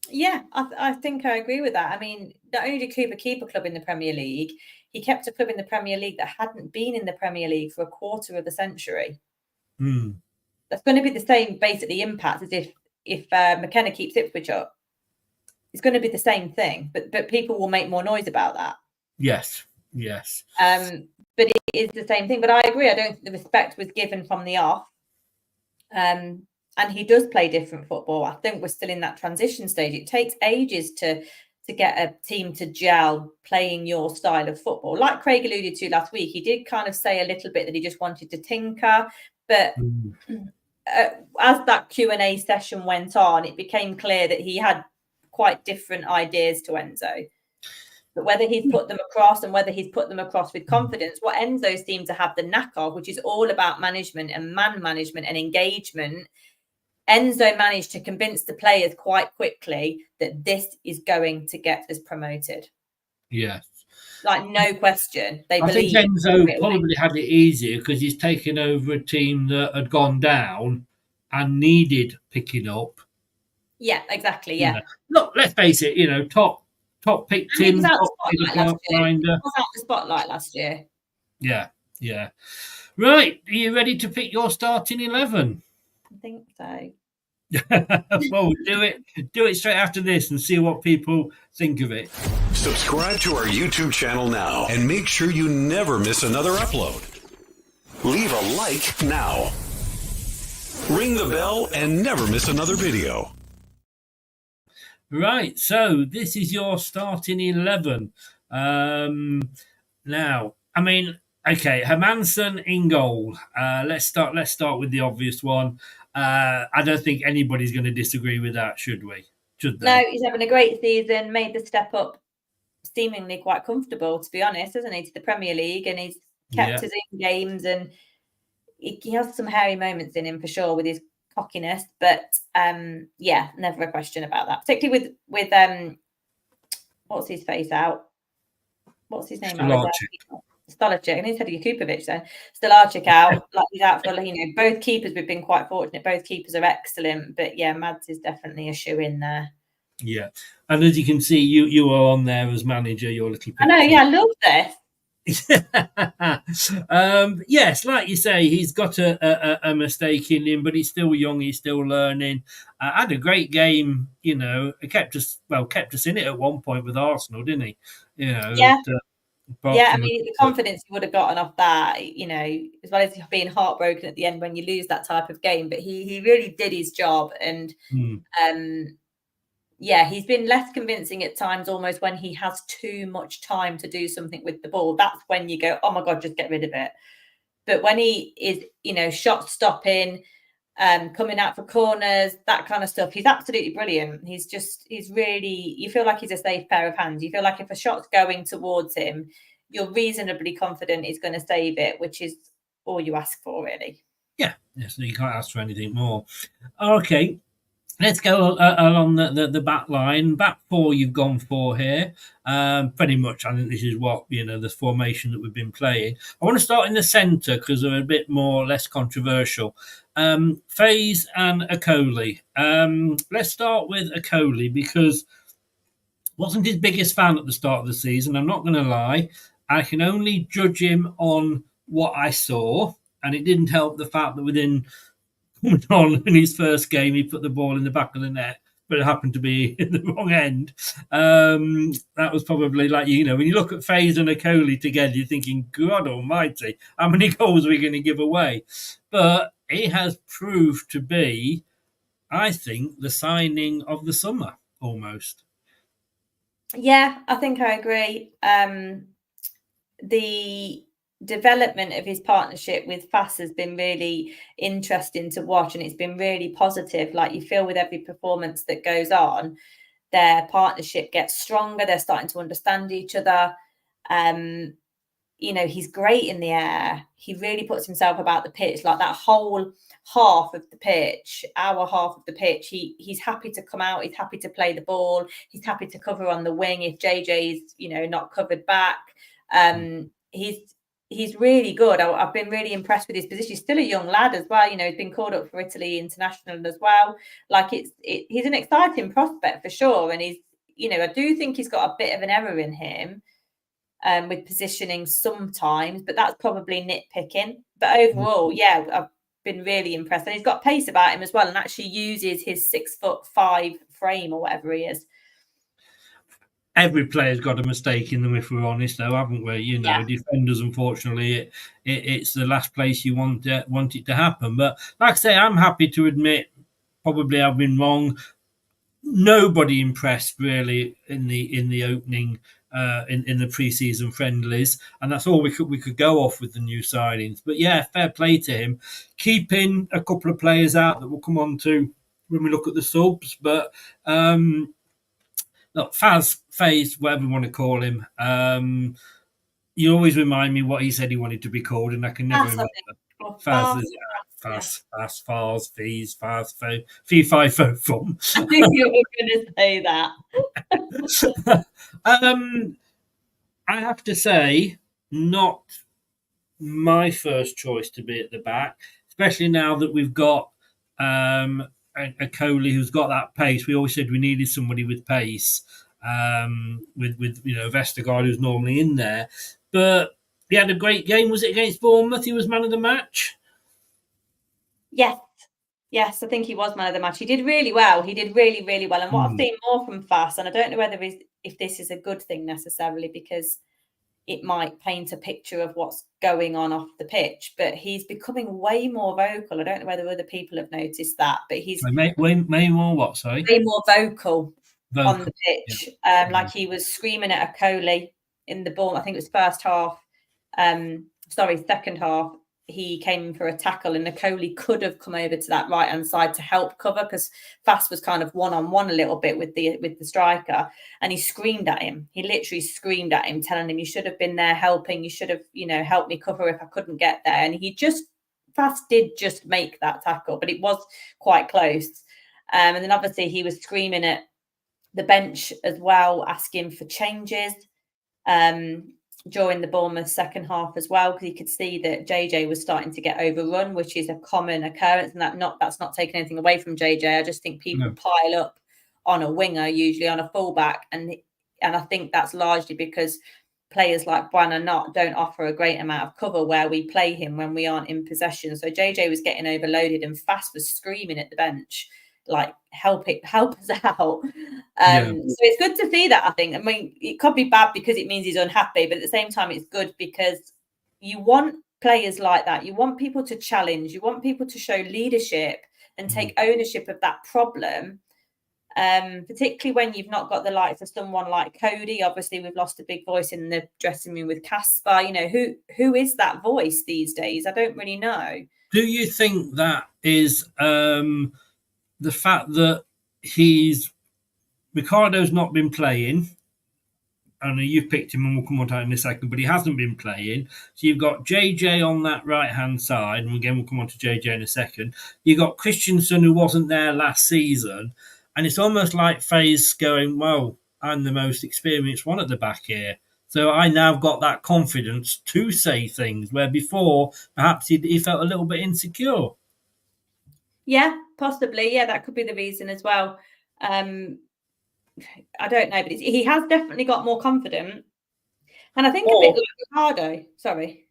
Yeah, I think I agree with that. I mean, not only did Cooper keep a club in the Premier League, he kept a club in the Premier League that hadn't been in the Premier League for a quarter of a century. That's going to be the same basically impact as if McKenna keeps Ipswich up. It's going to be the same thing, but people will make more noise about that. Yes. But it is the same thing. But I agree. I don't think the respect was given from the off. And he does play different football. I think we're still in that transition stage. It takes ages to get a team to gel playing your style of football. Like Craig alluded to last week, he did kind of say a little bit that he just wanted to tinker. But as that Q&A session went on, it became clear that he had quite different ideas to Enzo. But whether he's put them across and whether he's put them across with confidence, what Enzo seemed to have the knack of, which is all about management and man management and engagement, Enzo managed to convince the players quite quickly that this is going to get us promoted. Yes. Like, no question. I think Enzo probably had it easier because he's taken over a team that had gone down and needed picking up. Yeah, exactly. Yeah. Look, let's face it, top picked him. He was out the spotlight last year. Yeah. Right. Are you ready to pick your starting 11? I think so. Well, do it straight after this and see what people think of it. Subscribe to our YouTube channel now and make sure you never miss another upload. Leave a like now. Ring the bell and never miss another video. Right, so this is your starting 11. Now, I mean, okay, Hermansen in goal. Let's start with the obvious one. I don't think anybody's going to disagree with that, should we? Should they? No, he's having a great season, made the step up seemingly quite comfortable, to be honest, hasn't he, to the Premier League, and he's kept his own games, and he has some hairy moments in him for sure with his cockiness, but never a question about that, particularly with what's his face out? What's his name? Stolacic. And he said Jakupovic then. Stolacic out, like he's out for, both keepers. We've been quite fortunate. Both keepers are excellent, but Mads is definitely a shoe in there. Yeah, and as you can see, you are on there as manager. Your little picture. I know. Yeah, I love this. Yes, like you say, he's got a mistake in him, but he's still young. He's still learning. Had a great game. Kept us in it at one point with Arsenal, didn't he? I mean, the confidence he would have gotten off that, as well as being heartbroken at the end when you lose that type of game. But he really did his job, and he's been less convincing at times, almost when he has too much time to do something with the ball. That's when you go, oh my God, just get rid of it. But when he is, shot stopping, coming out for corners, that kind of stuff. He's absolutely brilliant. He's really, you feel like he's a safe pair of hands. You feel like if a shot's going towards him, you're reasonably confident he's going to save it, which is all you ask for, really. Yeah, so you can't ask for anything more. Okay, let's go along the back line. Back four you've gone for here. Pretty much, I think this is what, the formation that we've been playing. I want to start in the centre because they're a bit less controversial. Faze and Okoli. Let's start with Okoli because wasn't his biggest fan at the start of the season. I'm not going to lie. I can only judge him on what I saw, and it didn't help the fact that within coming on in his first game, he put the ball in the back of the net, but it happened to be in the wrong end. That was probably like, when you look at Faze and Okoli together, you're thinking, God almighty, how many goals are we going to give away? But he has proved to be, I think, the signing of the summer, almost. Yeah, I think I agree. The development of his partnership with Fass has been really interesting to watch, and it's been really positive. Like, you feel with every performance that goes on, their partnership gets stronger. They're starting to understand each other. He's great in the air. He really puts himself about the pitch, like that whole half of the pitch, our half of the pitch. He's happy to come out. He's happy to play the ball. He's happy to cover on the wing if JJ's, not covered back. He's really good. I've been really impressed with his position. He's still a young lad as well. He's been called up for Italy international as well. Like, he's an exciting prospect for sure. And I do think he's got a bit of an error in him with positioning sometimes, but that's probably nitpicking. But overall, yeah, I've been really impressed. And he's got pace about him as well, and actually uses his 6'5" frame or whatever he is. Every player's got a mistake in them, if we're honest, though, haven't we? Defenders, unfortunately, it's the last place you want it to happen. But like I say, I'm happy to admit, probably I've been wrong. Nobody impressed really in the opening, in the pre-season friendlies, and that's all we could go off with the new signings. But yeah, fair play to him, keeping a couple of players out that we'll come on to when we look at the subs. But look, Faze, whatever you want to call him, you always remind me what he said he wanted to be called, and I can never remember. Faz, Fees, Fee, Fi, Fo, Fum. I knew you were going to say that. I have to say, not my first choice to be at the back, especially now that we've got a Coley who's got that pace. We always said we needed somebody with pace, with Vestergaard, who's normally in there. But he had a great game. Was it against Bournemouth? He was man of the match? Yes, I think he was man of the match. He did really well. He did really, really well. And what I've seen more from Fass, and I don't know if this is a good thing necessarily, because it might paint a picture of what's going on off the pitch, but he's becoming way more vocal. I don't know whether other people have noticed that, but he's way more what? Sorry, way more vocal on the pitch. Yeah. Like, he was screaming at Okoli in the ball. I think it was first half. Second half. He came for a tackle, and Okoli could have come over to that right hand side to help cover, because Fass was kind of one-on-one a little bit with the striker, and he screamed at him. He literally screamed at him, telling him, "You should have been there helping. You should have, helped me cover if I couldn't get there." And Fass did just make that tackle, but it was quite close. And then obviously he was screaming at the bench as well, asking for changes. During the Bournemouth second half as well, because he could see that JJ was starting to get overrun, which is a common occurrence, and that's not taking anything away from JJ. I just think people pile up on a winger, usually on a fullback, and I think that's largely because players like Buonanotte don't offer a great amount of cover where we play him when we aren't in possession. So JJ was getting overloaded, and Fass was screaming at the bench, like, help us out. So it's good to see that, I think. I mean, it could be bad because it means he's unhappy, but at the same time, it's good because you want players like that. You want people to challenge. You want people to show leadership and take ownership of that problem, particularly when you've not got the likes of someone like Cody. Obviously, we've lost a big voice in the dressing room with Casper. Who is that voice these days? I don't really know. Do you think that is the fact that Ricardo's not been playing? I know you've picked him and we'll come on to that in a second, but he hasn't been playing. So you've got JJ on that right-hand side, and again, we'll come on to JJ in a second. You've got Christensen, who wasn't there last season, and it's almost like Faye's going, well, I'm the most experienced one at the back here. So I now got that confidence to say things, where before, perhaps he felt a little bit insecure. Yeah, possibly. Yeah, that could be the reason as well. I don't know, but he has definitely got more confident. And I think a bit like Ricardo. Sorry.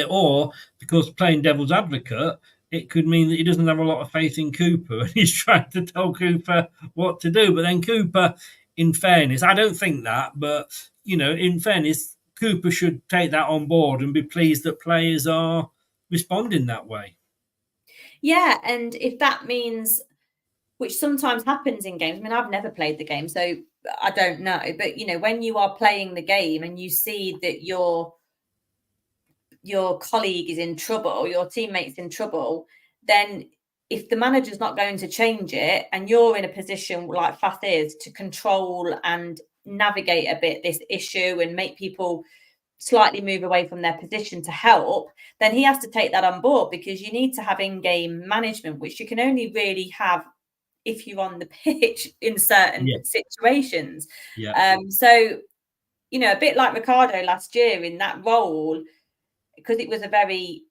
Or because playing devil's advocate, it could mean that he doesn't have a lot of faith in Cooper and he's trying to tell Cooper what to do. But then Cooper, in fairness, I don't think that, but, in fairness, Cooper should take that on board and be pleased that players are responding that way. Yeah, and if that means, which sometimes happens in games, I mean, I've never played the game, so I don't know. But, when you are playing the game and you see that your colleague is in trouble, your teammate's in trouble, then if the manager's not going to change it and you're in a position like Fath is to control and navigate a bit this issue and make people slightly move away from their position to help, then he has to take that on board, because you need to have in-game management, which you can only really have if you're on the pitch in certain situations. So, a bit like Ricardo last year in that role, because it was a very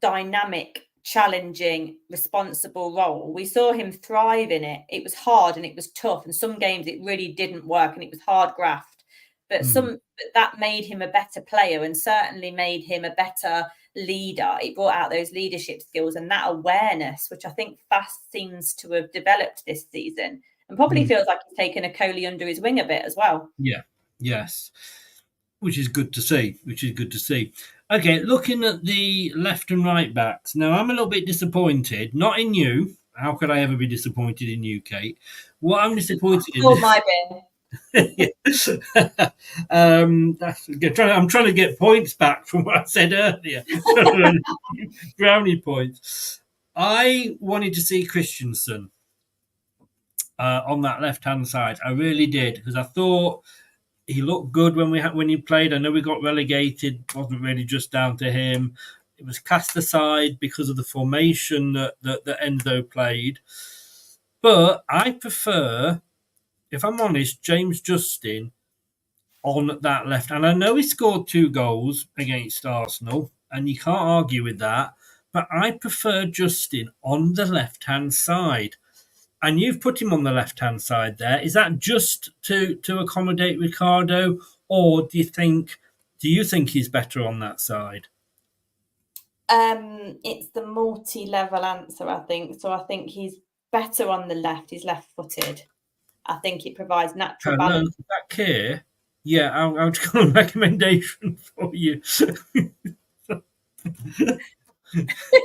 dynamic, challenging, responsible role. We saw him thrive in it. It was hard and it was tough. And some games it really didn't work and it was hard graft. But that made him a better player and certainly made him a better leader. It brought out those leadership skills and that awareness, which I think Fast seems to have developed this season, and probably feels like he's taken a Coley under his wing a bit as well. Yeah, yes, which is good to see. Okay, looking at the left and right backs. Now, I'm a little bit disappointed. Not in you. How could I ever be disappointed in you, Kate? What I'm disappointed in... Oh, my bin. I'm trying to get points back from what I said earlier. Brownie points. I wanted to see Christensen on that left-hand side. I really did, because I thought he looked good when he played. I know we got relegated. It wasn't really just down to him. It was cast aside because of the formation that Enzo played. But I prefer, if I'm honest, James Justin on that left. And I know he scored 2 goals against Arsenal, and you can't argue with that. But I prefer Justin on the left-hand side. And you've put him on the left-hand side there. Is that just to accommodate Ricardo, or do you think he's better on that side? It's the multi-level answer, I think. So I think he's better on the left. He's left-footed. I think it provides natural balance. Back here, yeah, I'll just got a recommendation for you.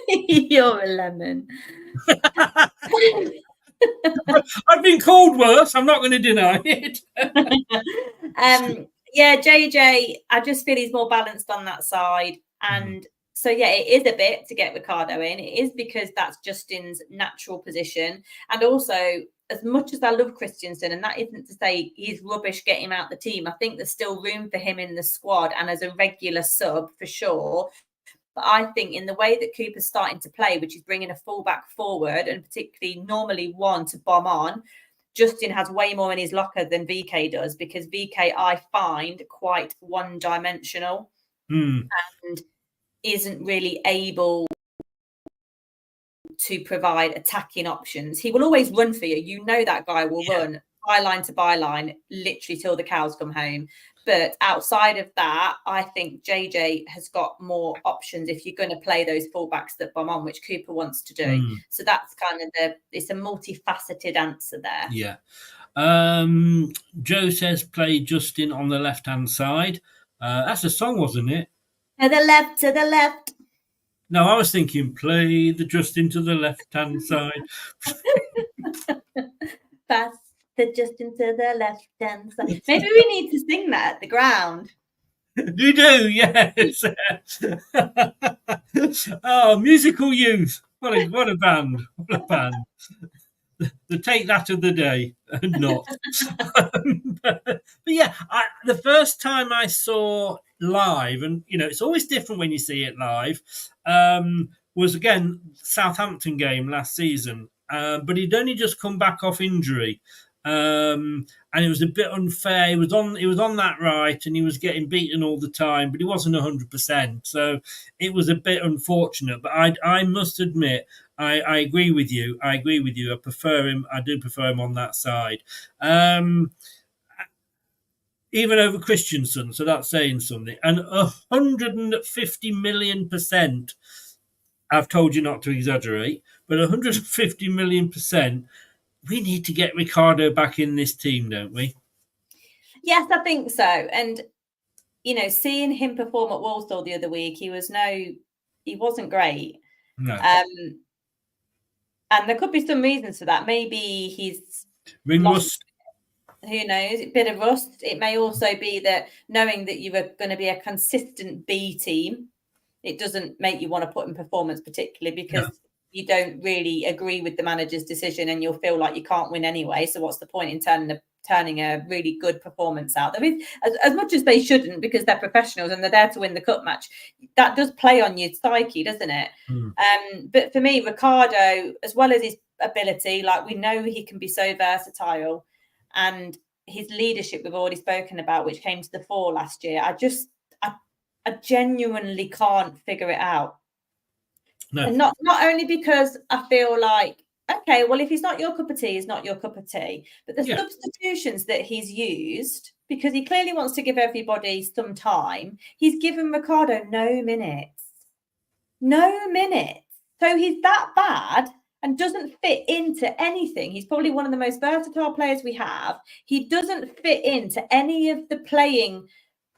You're a lemon. I've been called worse. I'm not going to deny it. Yeah, JJ, I just feel he's more balanced on that side. And so, yeah, it is a bit to get Ricardo in. It is because that's Justin's natural position. And also, as much as I love Christensen, and that isn't to say he's rubbish, get him out the team, I think there's still room for him in the squad and as a regular sub for sure. But I think in the way that Cooper's starting to play, which is bringing a fullback forward and particularly normally one to bomb on, Justin has way more in his locker than VK does, because VK I find quite one-dimensional and isn't really able to provide attacking options. He will always run for you. You know that guy will run byline to byline, literally till the cows come home. But outside of that, I think JJ has got more options if you're going to play those fullbacks that bomb on, which Cooper wants to do. So that's kind of it's a multifaceted answer there. Yeah. Joe says play Justin on the left-hand side. That's a song, wasn't it? To the left, to the left. No, I was thinking play the Justin to the left-hand side. Pass the Justin to the left-hand side. Maybe we need to sing that at the ground. You do, yes. Oh, Musical Youth. What a band. What a band. The take that of the day. Not. But yeah, the first time I saw live, and it's always different when you see it live, was again Southampton game last season. But he'd only just come back off injury. And it was a bit unfair. He was on that right, and he was getting beaten all the time, but he wasn't 100%. So it was a bit unfortunate. But I must admit, I agree with you. I prefer him. I do prefer him on that side. Even over Christensen, so that's saying something. And 150 million%. I've told you not to exaggerate, but 150 million%. We need to get Ricardo back in this team, don't we? Yes, I think so. And, seeing him perform at Walsall the other week, he wasn't great. No. And there could be some reasons for that. Maybe he's ring rust. Who knows? A bit of rust. It may also be that knowing that you are going to be a consistent B team, it doesn't make you want to put in performance particularly because you don't really agree with the manager's decision and you'll feel like you can't win anyway. So what's the point in turning a really good performance out? I mean, as much as they shouldn't, because they're professionals and they're there to win the cup match, that does play on your psyche, doesn't it? But for me, Ricardo, as well as his ability, like we know he can be so versatile, and his leadership we've already spoken about, which came to the fore last year, I genuinely can't figure it out. No. And not only because I feel like, okay, well, if he's not your cup of tea, he's not your cup of tea. But the substitutions that he's used, because he clearly wants to give everybody some time, he's given Ricardo no minutes. No minutes. So he's that bad and doesn't fit into anything. He's probably one of the most versatile players we have. He doesn't fit into any of the playing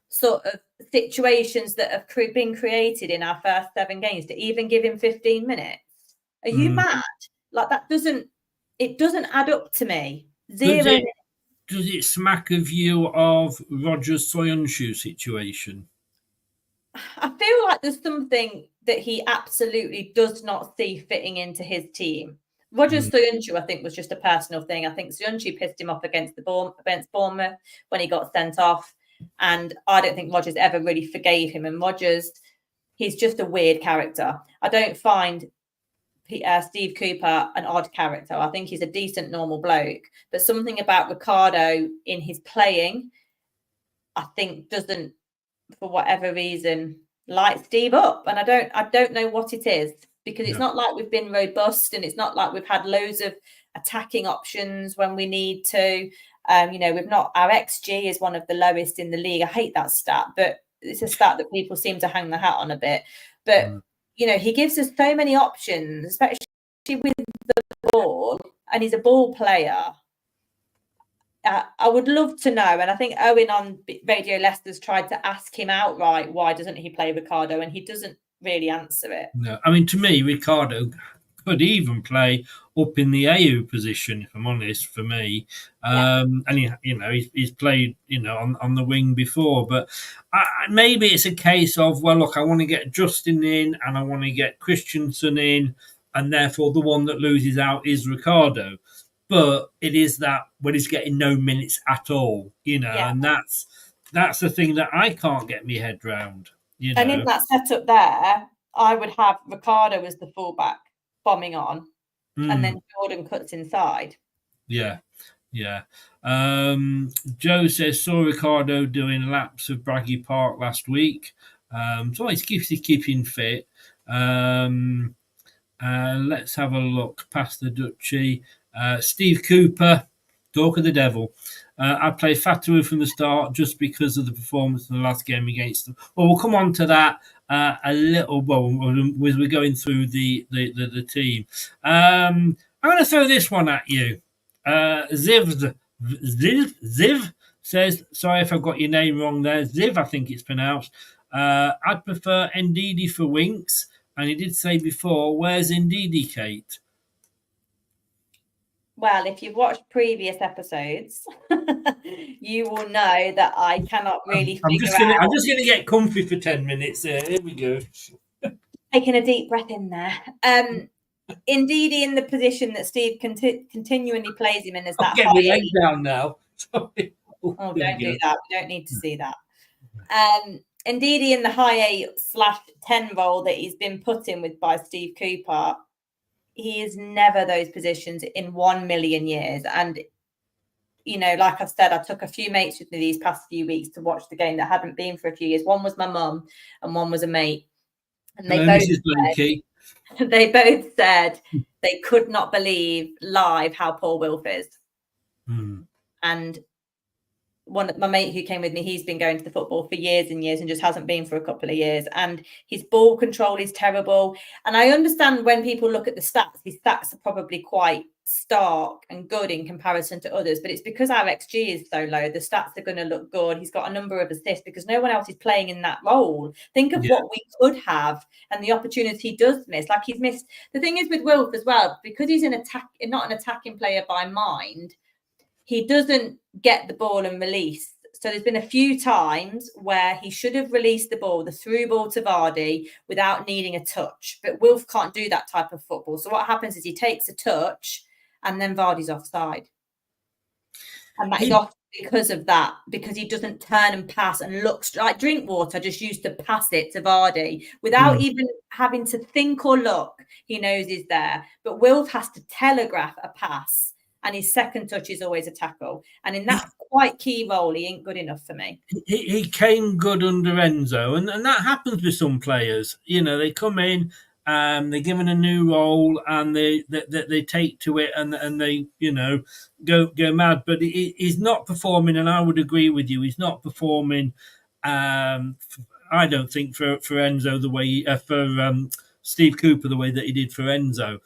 sort of situations that have been created in our first 7 games to even give him 15 minutes. Are you mad? Like that doesn't add up to me. Zero. Does it smack of you of Roger's Soyuncu situation? I feel like there's something that he absolutely does not see fitting into his team. Roger's Soyuncu, I think, was just a personal thing. I think Soyuncu pissed him off against Bournemouth when he got sent off. And I don't think Rodgers ever really forgave him. And Rodgers, he's just a weird character. I don't find Steve Cooper an odd character. I think he's a decent, normal bloke. But something about Ricardo in his playing, I think doesn't, for whatever reason, light Steve up. And I don't know what it is, because it's not like we've been robust, and it's not like we've had loads of attacking options when we need to. We've not, our XG is one of the lowest in the league. I hate that stat, but it's a stat that people seem to hang their hat on a bit. But, he gives us so many options, especially with the ball, and he's a ball player. I would love to know, and I think Owen on Radio Leicester's tried to ask him outright, why doesn't he play Ricardo? And he doesn't really answer it. No, I mean, to me, Ricardo could even play up in the AU position, if I'm honest, for me. And he's played, on the wing before. But maybe it's a case of, well, look, I want to get Justin in and I want to get Christensen in, and therefore the one that loses out is Ricardo. But it is that when he's getting no minutes at all, and that's the thing that I can't get my head round. And in that setup there, I would have Ricardo as the fullback bombing on, and then Jordan cuts inside. Yeah. Joe says, saw Ricardo doing laps of Braggy Park last week. So it's keeping fit. Let's have a look past the Dutchy. Steve Cooper, talk of the devil. I played Fatawu from the start just because of the performance in the last game against them. Well, we'll come on to that a little. Well, as we're going through the team. I'm going to throw this one at you. Ziv says, sorry if I've got your name wrong there. Ziv, I think it's pronounced. I'd prefer Ndidi for Winks. And he did say before, where's Ndidi, Kate? Well, if you've watched previous episodes, you will know that I cannot really I'm figure just gonna out. get comfy for 10 minutes there. Here we go. Taking a deep breath in there. Indeed, in the position that Steve continually plays him in, is that Get my high. leg down now. Sorry. Oh, don't do that. We don't need to see that. Indeed, in the high 8/10 role that he's been put in with by Steve Cooper, he is never those positions in 1,000,000 years. And, you know, like I've said, I took a few mates with me these past few weeks to watch the game that hadn't been for a few years. One was my mum and one was a mate. And they both said they could not believe live how poor Wilf is. And my mate who came with me, he's been going to the football for years and years and just hasn't been for a couple of years. And his ball control is terrible. And I understand when people look at the stats, his stats are probably quite stark and good in comparison to others, but it's because our XG is so low. The stats are going to look good. He's got a number of assists because no one else is playing in that role. Think of what we could have and the opportunity he does miss. Like he's missed. The thing is with Wilf as well, because he's not an attacking player by mind, he doesn't get the ball and release. So there's been a few times where he should have released the ball, the through ball to Vardy, without needing a touch. But Wilf can't do that type of football. So what happens is he takes a touch and then Vardy's offside. And that is often because of that, because he doesn't turn and pass and looks like Drinkwater just used to pass it to Vardy without even having to think or look. He knows he's there. But Wilf has to telegraph a pass. And his second touch is always a tackle. And in that quite key role, he ain't good enough for me. He came good under Enzo. And that happens with some players. You know, they come in, they're given a new role and they take to it and they, you know, go mad. But he's not performing, and I would agree with you, he's not performing, I don't think, for Enzo the way for Steve Cooper the way that he did for Enzo.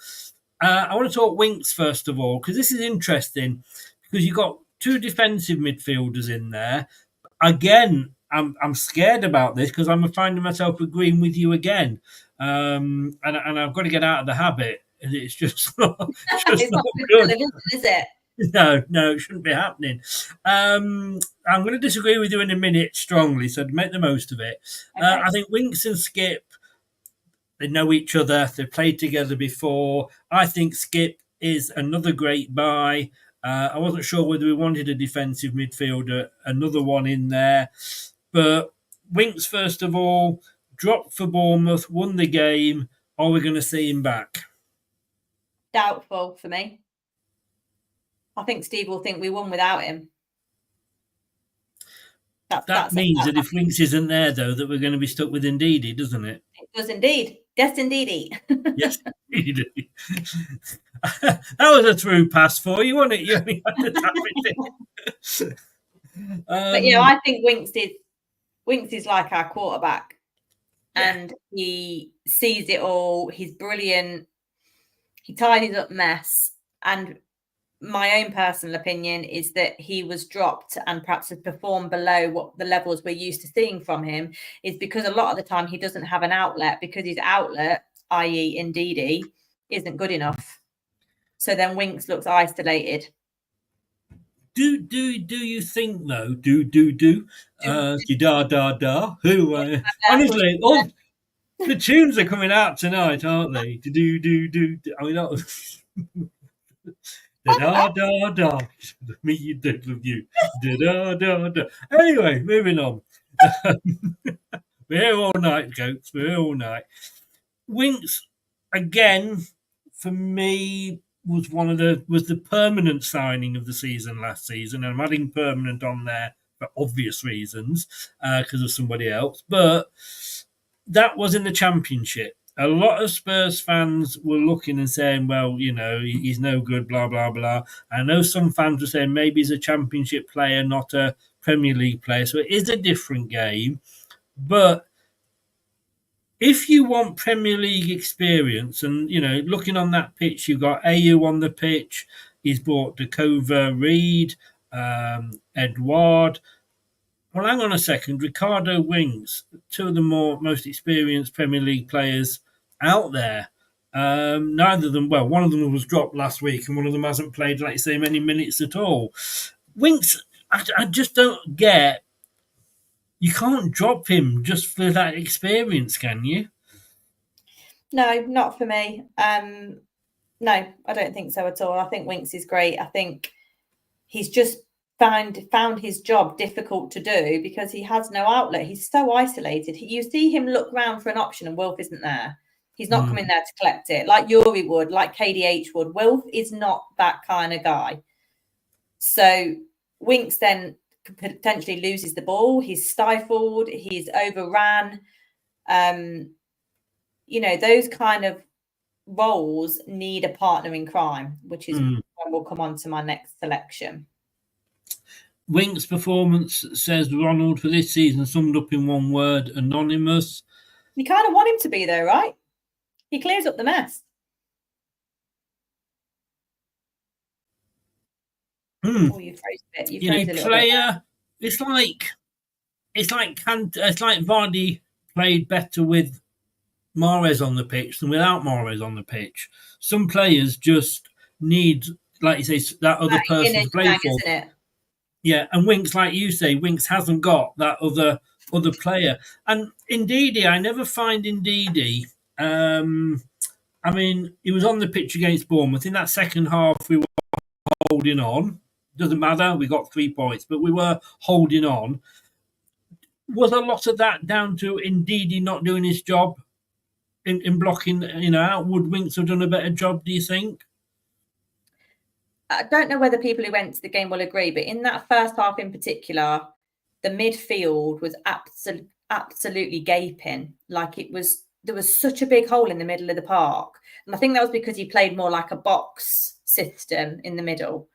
I want to talk Winks first of all, because this is interesting, because you've got two defensive midfielders in there. Again, I'm scared about this because I'm finding myself agreeing with you again. And I've got to get out of the habit. It's just not, it's not good. Is it? No, it shouldn't be happening. I'm going to disagree with you in a minute strongly, so make the most of it. Okay. I think Winks and Skip, they know each other. They've played together before. I think Skip is another great buy. I wasn't sure whether we wanted a defensive midfielder, another one in there. But Winks, first of all, dropped for Bournemouth, won the game. Are we going to see him back? Doubtful for me. I think Steve will think we won without him. That means that if Winks isn't there, though, that we're going to be stuck with Ndidi, doesn't it? It does indeed. Yes, indeedy. Yes, indeedy. That was a through pass for you, wasn't it? You only had to tap it in. But, you know, I think Winks is like our quarterback. Yeah. And he sees it all. He's brilliant. He tidies up mess. And my own personal opinion is that he was dropped and perhaps has performed below what the levels we're used to seeing from him, is because a lot of the time he doesn't have an outlet, because his outlet, i.e. Ndidi, isn't good enough. So then Winks looks isolated. Do you think though? Who? Honestly, all the tunes are coming out tonight, aren't they? I mean, not. Da. Me, you did with you. Da. Anyway, moving on. We're here all night, goats. We're here all night. Winks again for me was the permanent signing of the season last season, and I'm adding permanent on there for obvious reasons because of somebody else. But that was in the Championship. A lot of Spurs fans were looking and saying, well, you know, he's no good, blah, blah, blah. I know some fans were saying maybe he's a Championship player, not a Premier League player. So it is a different game. But if you want Premier League experience and, you know, looking on that pitch, you've got Ayew on the pitch. He's brought Dakova, Reed, Edouard. Well, hang on a second. Ricardo Winks, two of the most experienced Premier League players out there. Neither of them, well, one of them was dropped last week and one of them hasn't played, like you say, many minutes at all. Winks, I just don't get, you can't drop him just for that experience, can you? No, not for me. No, I don't think so at all. I think Winks is great. I think he's just found his job difficult to do because he has no outlet. He's so isolated. You see him look round for an option and Wilf isn't there. He's not coming there to collect it like Yuri would, like KDH would. Wilf is not that kind of guy. So Winks then potentially loses the ball. He's stifled. He's overran. Those kind of roles need a partner in crime, which is when we'll come on to my next selection. Winks' performance, says Ronald, for this season summed up in one word: anonymous. You kind of want him to be there, right? He clears up the mess. Oh, you phrased it. You phrased it a little player. Bit. It's like Vardy played better with Mahrez on the pitch than without Mahrez on the pitch. Some players just need, like you say, that other person to play for. Isn't it? Yeah, and Winks, like you say, Winks hasn't got that other player. And Ndidi, I never find Ndidi. I mean, he was on the pitch against Bournemouth. In that second half, we were holding on. Doesn't matter, we got 3 points, but we were holding on. Was a lot of that down to Ndidi not doing his job in blocking, out? Would Winks have done a better job, do you think? I don't know whether people who went to the game will agree, but in that first half in particular, the midfield was absolutely gaping. Like there was such a big hole in the middle of the park. And I think that was because he played more like a box system in the middle.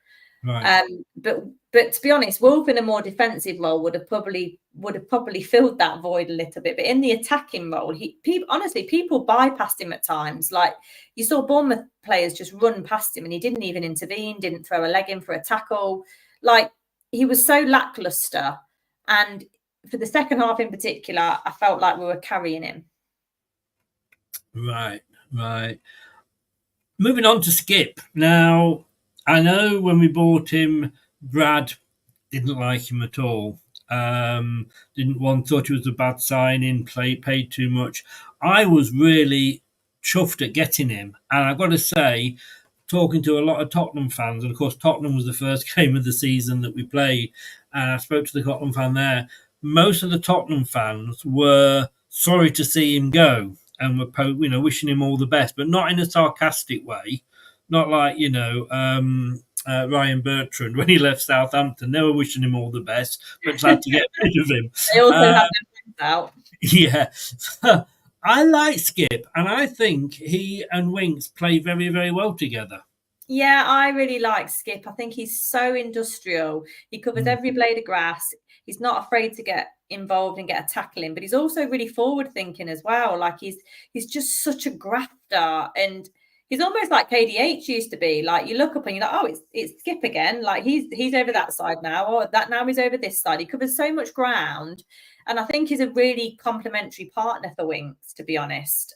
Right. But to be honest, Wolf in a more defensive role would have probably filled that void a little bit. But in the attacking role, people bypassed him at times. Like you saw Bournemouth players just run past him and he didn't even intervene, didn't throw a leg in for a tackle. Like he was so lackluster. And for the second half in particular, I felt like we were carrying him. Right. Moving on to Skip. Now, I know when we bought him, Brad didn't like him at all. Thought he was a bad signing, paid too much. I was really chuffed at getting him. And I've got to say, talking to a lot of Tottenham fans, and of course Tottenham was the first game of the season that we played, and I spoke to the Tottenham fan there. Most of the Tottenham fans were sorry to see him go and were wishing him all the best, but not in a sarcastic way. Not like, Ryan Bertrand when he left Southampton. They were wishing him all the best, but glad to get rid of him. They also had their friends out. Yeah. I like Skip, and I think he and Winks play very, very well together. Yeah, I really like Skip. I think he's so industrial. He covers every blade of grass. He's not afraid to get involved and get a tackle in, but he's also really forward thinking as well. Like he's just such a grafter, and he's almost like KDH used to be. Like you look up and you're like, oh, it's Skip again. Like he's over that side now, or that now he's over this side. He covers so much ground, and I think he's a really complementary partner for Winks, to be honest.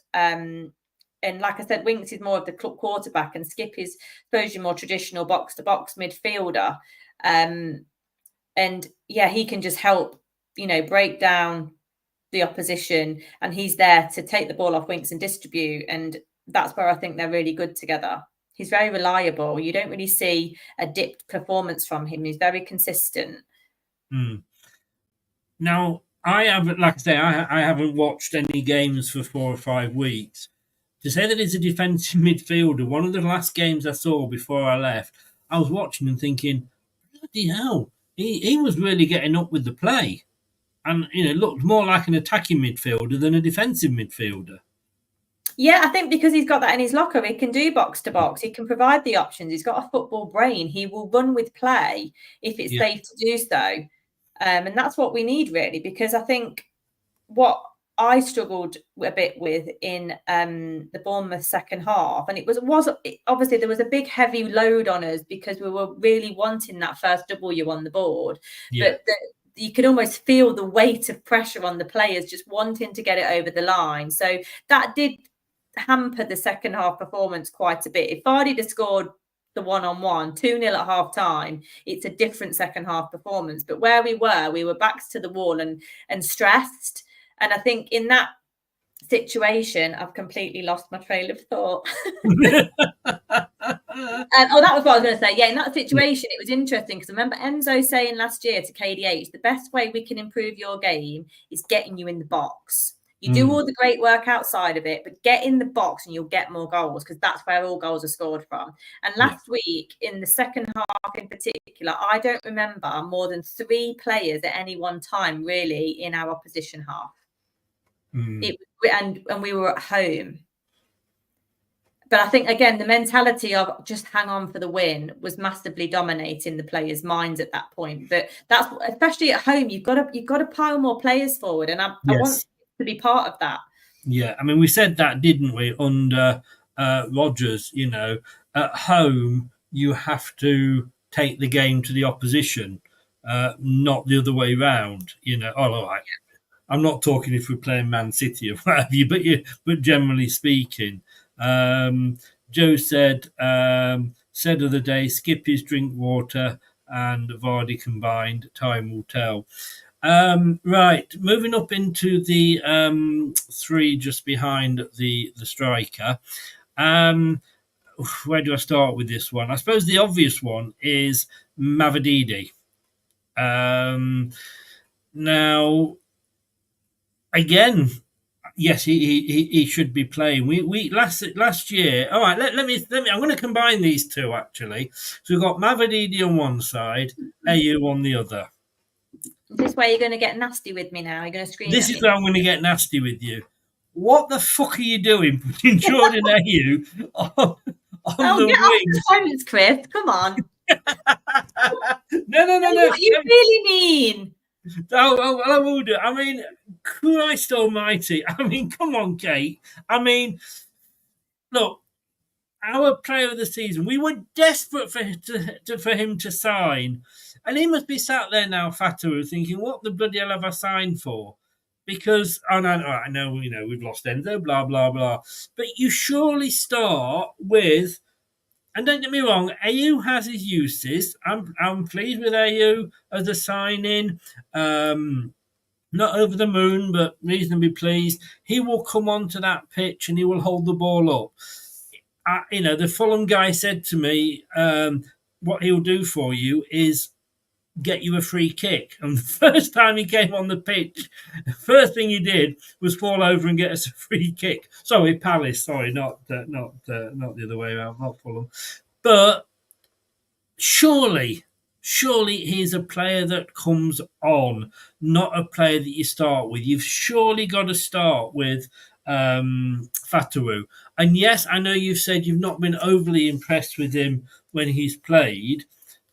And like I said, Winks is more of the quarterback, and Skip is, I suppose, your more traditional box-to-box midfielder. And yeah, he can just help, break down the opposition, and he's there to take the ball off Winks and distribute. And that's where I think they're really good together. He's very reliable. You don't really see a dipped performance from him. He's very consistent. Now, I haven't watched any games for 4 or 5 weeks. To say that he's a defensive midfielder, one of the last games I saw before I left, I was watching and thinking, bloody hell, he was really getting up with the play. And, looked more like an attacking midfielder than a defensive midfielder. Yeah, I think because he's got that in his locker, he can do box to box. He can provide the options. He's got a football brain. He will run with play if it's safe to do so. And that's what we need, really, because I think what I struggled a bit with in the Bournemouth second half, and it was obviously there was a big heavy load on us because we were really wanting that first W on the board. Yeah. But you could almost feel the weight of pressure on the players just wanting to get it over the line. So that did hampered the second half performance quite a bit. If Vardy had scored the 1-on-1, 2-0 at half time, it's a different second half performance. But where we were backs to the wall and stressed. And I think in that situation, I've completely lost my trail of thought. That was what I was going to say. Yeah, in that situation, it was interesting because I remember Enzo saying last year to KDH, the best way we can improve your game is getting you in the box. You do all the great work outside of it, but get in the box and you'll get more goals because that's where all goals are scored from. And last week, in the second half in particular, I don't remember more than 3 players at any one time really in our opposition half. And we were at home. But I think, again, the mentality of just hang on for the win was massively dominating the players' minds at that point. But that's, especially at home, you've got to pile more players forward. And I want to be part of that. Yeah, I mean, we said that, didn't we, under Rodgers, you know, at home, you have to take the game to the opposition, not the other way round, you know. Oh, all right. I'm not talking if we're playing Man City or what have you, but generally speaking. Joe said of the day, skip his drink water and Vardy combined, time will tell. Right, moving up into the 3 just behind the striker. Where do I start with this one? I suppose the obvious one is Mavididi. Now, again, yes, he should be playing. We last year. All right, let me. I'm going to combine these two actually. So we've got Mavididi on one side, Ayew on the other. Is this where you're going to get nasty with me now? You're going to scream. This is where I'm going to get nasty with you. What the fuck are you doing putting Jordan Ayew on the get wing? Off the Chris. Come on. No. What you really mean? I will do. I mean, Christ almighty. I mean, come on, Kate. I mean, look, our player of the season, we were desperate for him to sign. And he must be sat there now, Fatu, thinking, what the bloody hell have I signed for? Because, I know, you know, we've lost Enzo, blah, blah, blah. But you surely start with, and don't get me wrong, Ayew has his uses. I'm pleased with Ayew as a signing. Not over the moon, but reasonably pleased. He will come onto that pitch and he will hold the ball up. The Fulham guy said to me, what he'll do for you is get you a free kick. And the first time he came on the pitch, the first thing he did was fall over and get us a free kick. Sorry, Palace. Sorry, not the other way around, not Fulham. But surely he's a player that comes on, not a player that you start with. You've surely got to start with Fatawu. And yes, I know you've said you've not been overly impressed with him when he's played,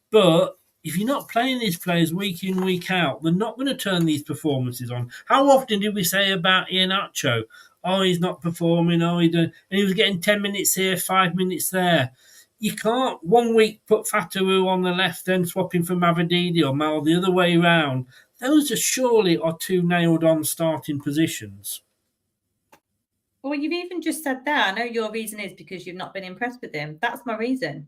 but if you're not playing these players week in, week out, they're not going to turn these performances on. How often did we say about Iheanacho? Oh, he's not performing. Oh, and he was getting 10 minutes here, 5 minutes there. You can't 1 week put Fatawu on the left, then swap him for Mavididi or Mal the other way round. Those are surely are 2 nailed-on starting positions. Well, you've even just said that. I know your reason is because you've not been impressed with him. That's my reason.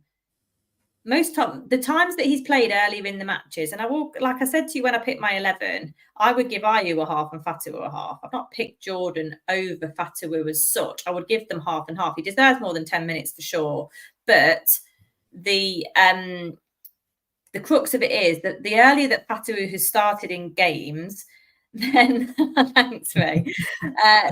The times that he's played earlier in the matches, and I will, like I said to you when I picked my 11, I would give Ayew a half and Fatawu a half. I've not picked Jordan over Fatawu as such. I would give them half and half. He deserves more than 10 minutes for sure. But the crux of it is that the earlier that Fatawu has started in games, then thanks, Ray.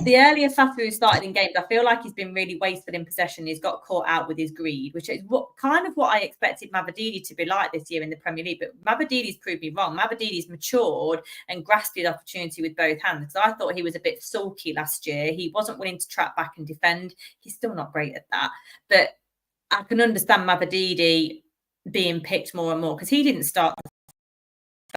The earlier Fatawu started in games, I feel like he's been really wasteful in possession. He's got caught out with his greed, which is what I expected Mavididi to be like this year in the Premier League. But Mavididi's proved me wrong. Mavididi's matured and grasped the opportunity with both hands. Because I thought he was a bit sulky last year. He wasn't willing to track back and defend. He's still not great at that. But I can understand Mavididi being picked more and more because he didn't start the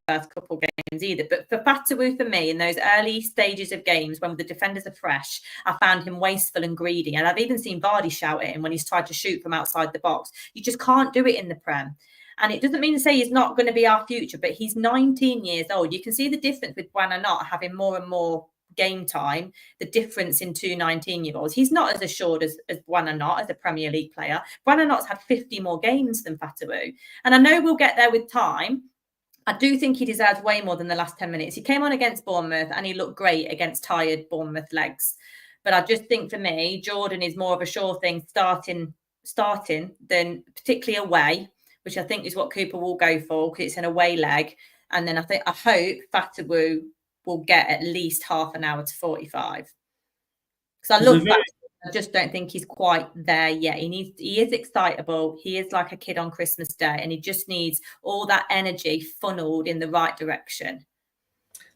first couple games either. But for Fatawu, for me, in those early stages of games when the defenders are fresh, I found him wasteful and greedy. And I've even seen Vardy shout at him when he's tried to shoot from outside the box. You just can't do it in the Prem. And it doesn't mean to say he's not going to be our future, but he's 19 years old. You can see the difference with Buonanotte having more and more game time, the difference in two 19-year-olds. He's not as assured as Buonanotte as a Premier League player. Buonanotte's had 50 more games than Fatawu. And I know we'll get there with time. I do think he deserves way more than the last 10 minutes. He came on against Bournemouth and he looked great against tired Bournemouth legs. But I just think for me, Jordan is more of a sure thing starting than particularly away, which I think is what Cooper will go for because it's an away leg. And then I hope Fatawu will get at least half an hour to 45. Because I love Fatawu. I just don't think he's quite there yet. He is excitable. He is like a kid on Christmas Day, and he just needs all that energy funneled in the right direction.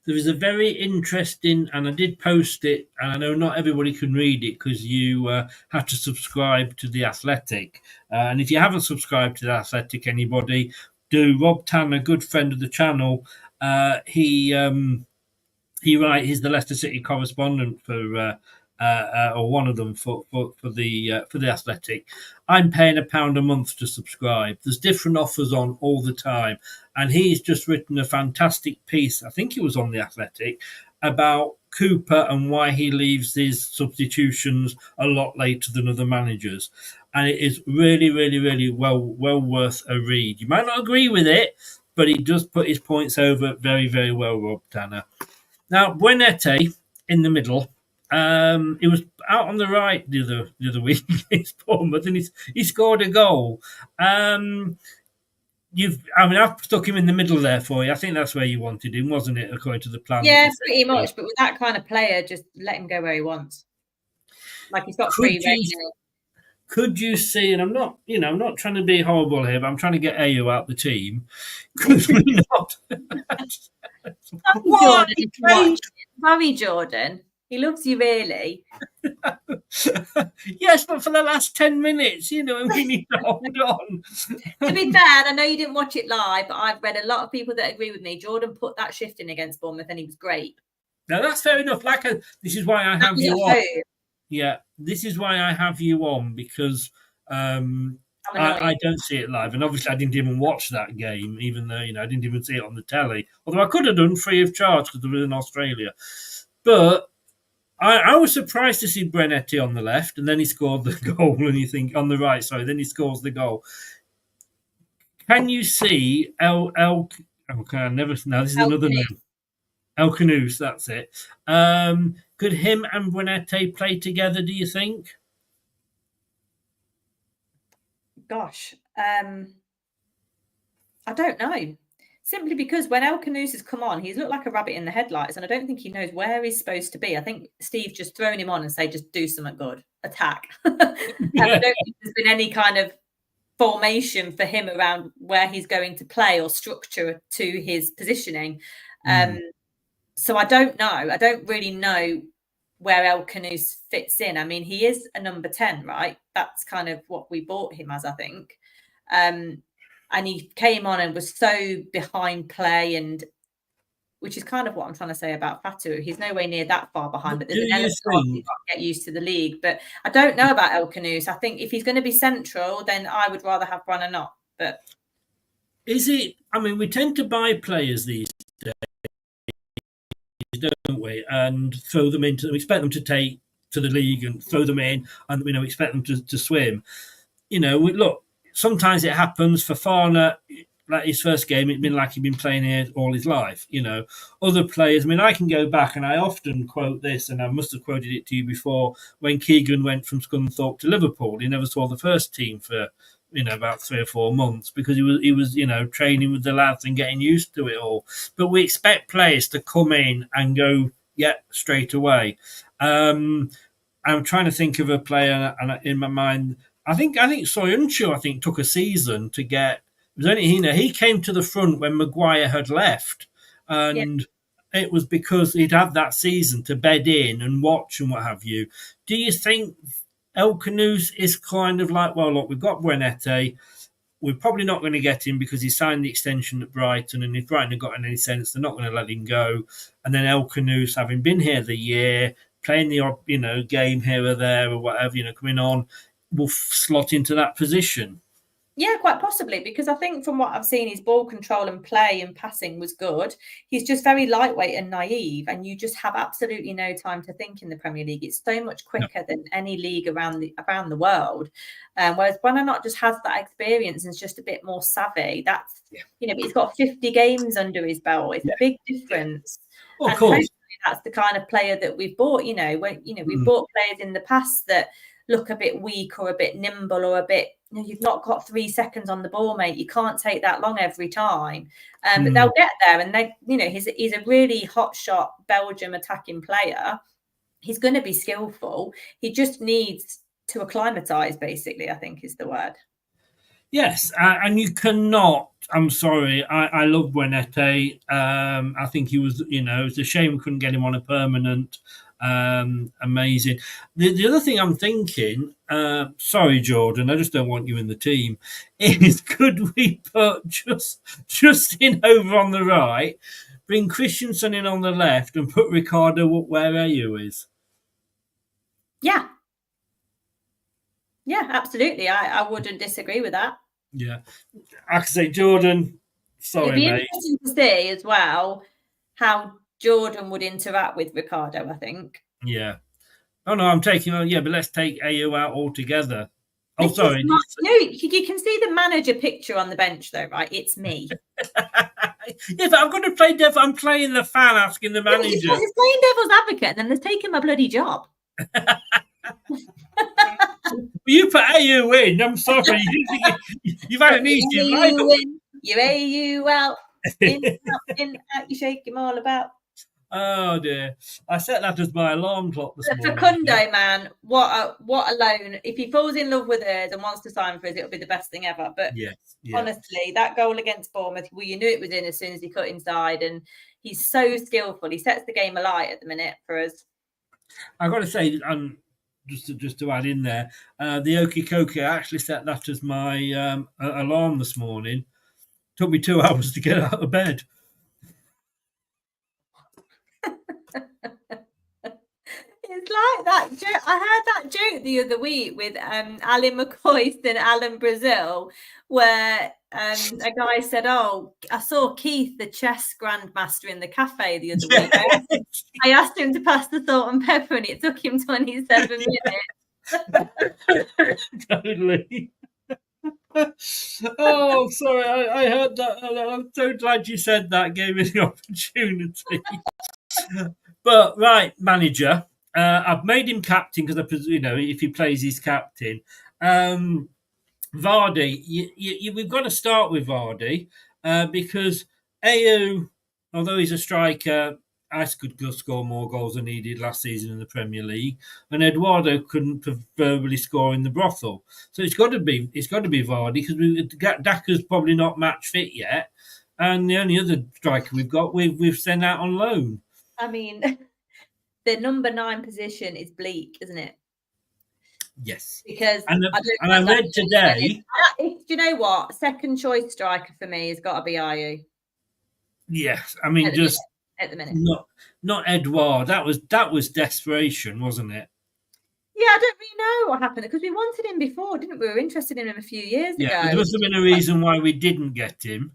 There is a very interesting, and I did post it, and I know not everybody can read it because you have to subscribe to The Athletic. And if you haven't subscribed to The Athletic, anybody, do. Rob Tanner, good friend of the channel, he's the Leicester City correspondent for or one of them for the Athletic. I'm paying £1 a month to subscribe. There's different offers on all the time, and he's just written a fantastic piece. I think it was on the Athletic about Cooper and why he leaves his substitutions a lot later than other managers, and it is really, really, really well worth a read. You might not agree with it, but he does put his points over very, very well, Rob Tanner. Now, Buonanotte in the middle. He was out on the right the other week against Bournemouth, and he scored a goal. I've stuck him in the middle there for you. I think that's where you wanted him, wasn't it? According to the plan. Yeah, pretty much. But with that kind of player, just let him go where he wants. Like he's got free reign. Could you see? And I'm not trying to be horrible here, but I'm trying to get Ayew out the team. Could we not? Sorry, Jordan. He loves you, really. Yes, but for the last 10 minutes, we need to hold on. To be fair, I know you didn't watch it live, but I've read a lot of people that agree with me. Jordan put that shift in against Bournemouth and he was great. Now, that's fair enough. This is why I have you on. Yeah, this is why I have you on, because I don't see it live. And obviously, I didn't even watch that game, even though, I didn't even see it on the telly. Although I could have done free of charge because I was in Australia. But I was surprised to see Buonanotte on the left, and then he scored the goal, and you think, on the right, sorry, then he scores the goal. Can you see this is another name. El Canoes, that's it. Could him and Buonanotte play together, do you think? Gosh, I don't know. Simply because when El Canoes has come on, he's looked like a rabbit in the headlights, and I don't think he knows where he's supposed to be. I think Steve just thrown him on and say, just do something good, attack. I don't think there's been any kind of formation for him around where he's going to play or structure to his positioning. So I don't know. I don't really know where El Canoes fits in. I mean, he is a number 10, right? That's kind of what we bought him as, I think. And he came on and was so behind play, and which is kind of what I'm trying to say about Fatawu. He's nowhere near that far behind, but there's an element of he's got to get used to the league. But I don't know about El Canoes. I think if he's going to be central, then I would rather have Buonanotte. But is it? I mean, we tend to buy players these days, don't we? And throw them into. We expect them to take to the league and throw them in, and expect them to swim. Look. Sometimes it happens for Farner, like his first game, it'd been like he'd been playing here all his life. Other players, I can go back and I often quote this, and I must have quoted it to you before, when Keegan went from Scunthorpe to Liverpool. He never saw the first team for, about 3 or 4 months because he was training with the lads and getting used to it all. But we expect players to come in and go, straight away. I'm trying to think of a player and in my mind. I think Soyuncu, took a season to get. It was only he came to the front when Maguire had left, and it was because he'd had that season to bed in and watch and what have you. Do you think El Canoes is kind of like, well, look, we've got Buonanotte, we're probably not going to get him because he signed the extension at Brighton, and if Brighton have got any sense, they're not going to let him go. And then El Canoes, having been here the year, playing the odd, game here or there or whatever, coming on, will slot into that position. Yeah, quite possibly, because I think from what I've seen, his ball control and play and passing was good. He's just very lightweight and naive, and you just have absolutely no time to think in the Premier League. It's so much quicker than any league around the world. Whereas Buonanotte just has that experience and is just a bit more savvy. That's but he's got 50 games under his belt. It's a big difference. Well, of and course. hopefully that's the kind of player that we've bought. We've bought players in the past that look a bit weak or a bit nimble or a bit, you've not got 3 seconds on the ball, mate. You can't take that long every time. But they'll get there. And he's a really hot shot Belgium attacking player. He's going to be skillful. He just needs to acclimatise, basically, I think is the word. Yes, and you cannot. I'm sorry. I love Buonanotte. I think he was, it's a shame we couldn't get him on a permanent. Amazing. The other thing I'm thinking, sorry, Jordan, I just don't want you in the team, is could we put Justin over on the right, bring Christensen in on the left, and put Ricardo up where AU is? Yeah. Yeah, absolutely. I wouldn't disagree with that. Yeah. I could say, Jordan, sorry, It'd be mate. interesting to see as well how Jordan would interact with Ricardo, I think. Yeah. Oh, no, I'm taking on, but let's take AU out altogether. Oh, sorry. You can see the manager picture on the bench, though, right? It's me. But I'm going to play I'm playing the fan asking the manager. He's playing devil's advocate, and then they're taking my bloody job. You put AU in. I'm sorry. You've had an easy life. You AU out. In, out, you shake him all about. Oh dear! I set that as my alarm clock this morning. Facundo, man, what a loan! If he falls in love with us and wants to sign for us, it'll be the best thing ever. But honestly, that goal against Bournemouth, you knew it was in as soon as he cut inside, and he's so skillful. He sets the game alight at the minute for us. I've got to say, just to add in there, the Okie Kokie, I actually set that as my alarm this morning. Took me 2 hours to get out of bed. It's like that joke. I heard that joke the other week with Ali McCoist and Alan Brazil, where a guy said, "Oh, I saw Keith, the chess grandmaster, in the cafe the other week. I asked him to pass the salt and pepper, and it took him 27 minutes." Totally. Oh, sorry, I heard that. I'm so glad you said that. Gave me the opportunity. But right, manager. I've made him captain because I presume, if he plays, he's captain. Vardy, we've got to start with Vardy because AU, although he's a striker, I could score more goals than he did last season in the Premier League, and Eduardo couldn't verbally score in the brothel. So it's got to be Vardy because Daka's probably not match fit yet, and the only other striker we've got we've sent out on loan. I mean, the number 9 position is bleak, isn't it? Yes. Because I read today. Do you know what? Second choice striker for me has got to be Ayew. Yes, I mean at the minute. Not Edouard. That was desperation, wasn't it? Yeah, I don't really know what happened because we wanted him before, didn't we? We were interested in him a few years ago. There must have been a reason why we didn't get him.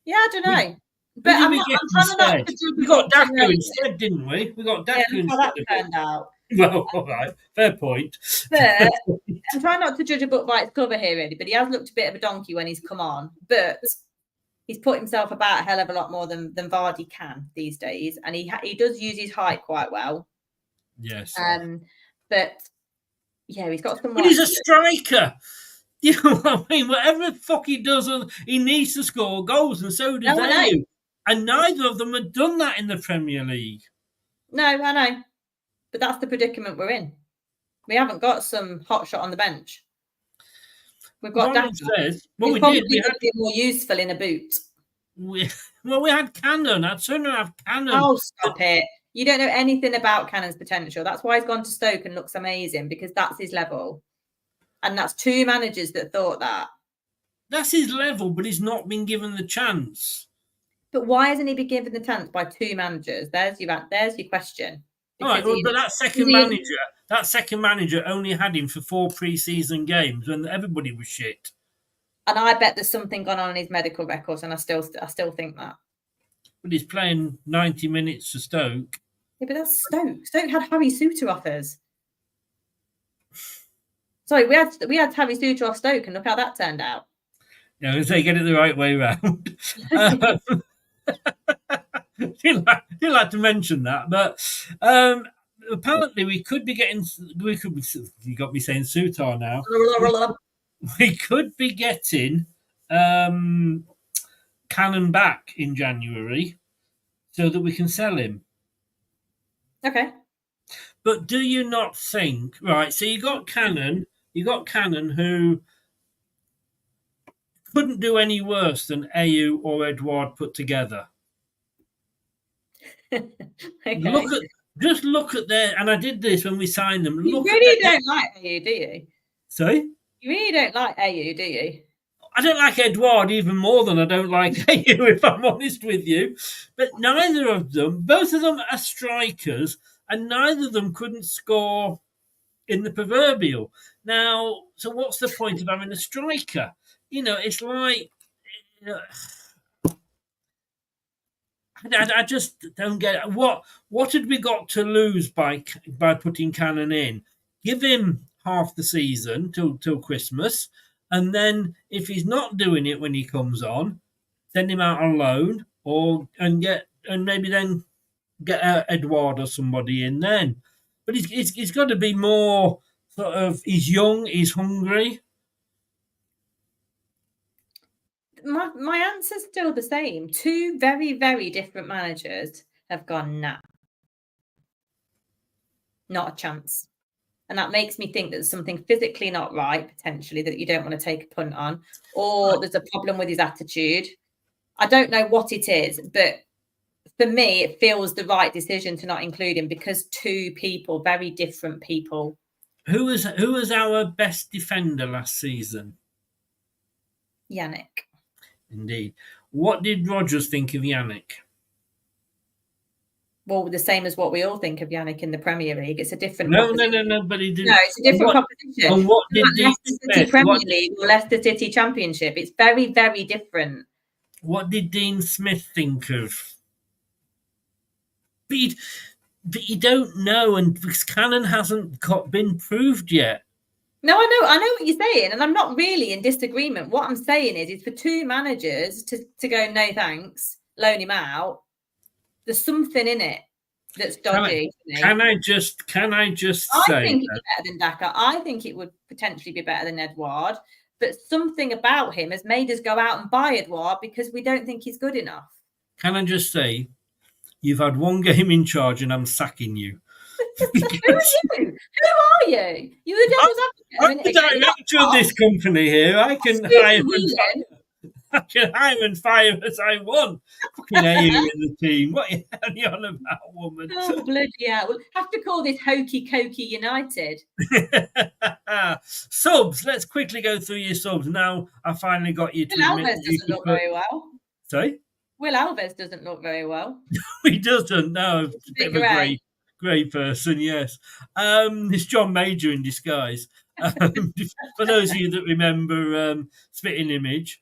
Yeah, I don't know. But we got Daka instead, didn't we? We got Daka instead. That turned out. Well, all right, fair point. But I'm trying not to judge a book by its cover here, really. But he has looked a bit of a donkey when he's come on. But he's put himself about a hell of a lot more than Vardy can these days, and he does use his height quite well. Yes. But yeah, he's got some. But he's a striker. You know what I mean? Whatever the fuck he does, he needs to score goals, and so does AU. And neither of them have done that in the Premier League. No, I know. But that's the predicament we're in. We haven't got some hot shot on the bench. We've got Daka. We did. We had to be more useful in a boot. We had Cannon. I'd sooner have Cannon. Oh, stop it. You don't know anything about Cannon's potential. That's why he's gone to Stoke and looks amazing, because that's his level. And that's 2 managers that thought that. That's his level, but he's not been given the chance. But why hasn't he been given the chance by 2 managers? There's your question. All right, but that second manager only had him for 4 pre-season games when everybody was shit. And I bet there's something gone on in his medical records, and I still think that. But he's playing 90 minutes for Stoke. Yeah, but that's Stoke. Stoke had Harry Suter offers. Sorry, we had Harry Suter off Stoke, and look how that turned out. Yeah, if they get it the right way round. Didn't like to mention that, but apparently we could be getting. You got me saying Sutar now. We could be getting Cannon back in January, so that we can sell him. Okay. But do you not think, right? So you got Cannon who couldn't do any worse than Ayew or Edouard put together. Okay. Look at their, and I did this when we signed them. You really don't like Ayew, do you? Sorry? You really don't like Ayew, do you? I don't like Edouard even more than I don't like Ayew, if I'm honest with you. But neither of them, both of them are strikers, and neither of them couldn't score in the proverbial. Now, so what's the point of having a striker? It's like, I just don't get it. What had we got to lose by putting Cannon in? Give him half the season till Christmas, and then if he's not doing it when he comes on, send him out on loan, and maybe then get Edouard or somebody in then. But he's got to be more sort of. He's young, he's hungry. My answer's still the same. Two very, very different managers have gone, nah. Not a chance. And that makes me think that there's something physically not right, potentially, that you don't want to take a punt on, or there's a problem with his attitude. I don't know what it is, but for me, it feels the right decision to not include him because two people, very different people. Who was our best defender last season? Yannick. Indeed. What did Rodgers think of Yannick? Well, the same as what we all think of Yannick in the Premier League. It's a different. No, but he didn't. No, it's a different proposition. And what did Leicester City Premier League or Leicester City Championship? It's very, very different. What did Dean Smith think of? But you don't know, and because Cannon hasn't been proved yet. No, I know what you're saying, and I'm not really in disagreement. What I'm saying is for two managers to go, no thanks, loan him out. There's something in it that's dodgy. Can I just say? I think it's better than Daka. I think it would potentially be better than Edouard, but something about him has made us go out and buy Edouard because we don't think he's good enough. Can I just say, you've had one game in charge, and I'm sacking you. Who are you? Who are you? You're the devil's advocate. I'm the director of this company here. I can hire and fire as I want. Fucking Ayew in the team. What are you on about, woman? Oh, bloody hell. We'll have to call this Hokey Cokey United. Subs. Let's quickly go through your subs. Now I finally got you to Will Alves doesn't look very well. Sorry? Will Alves doesn't look very well. He doesn't. No, it's a bit of a grey person, yes. It's John Major in disguise. For those of you that remember Spitting Image.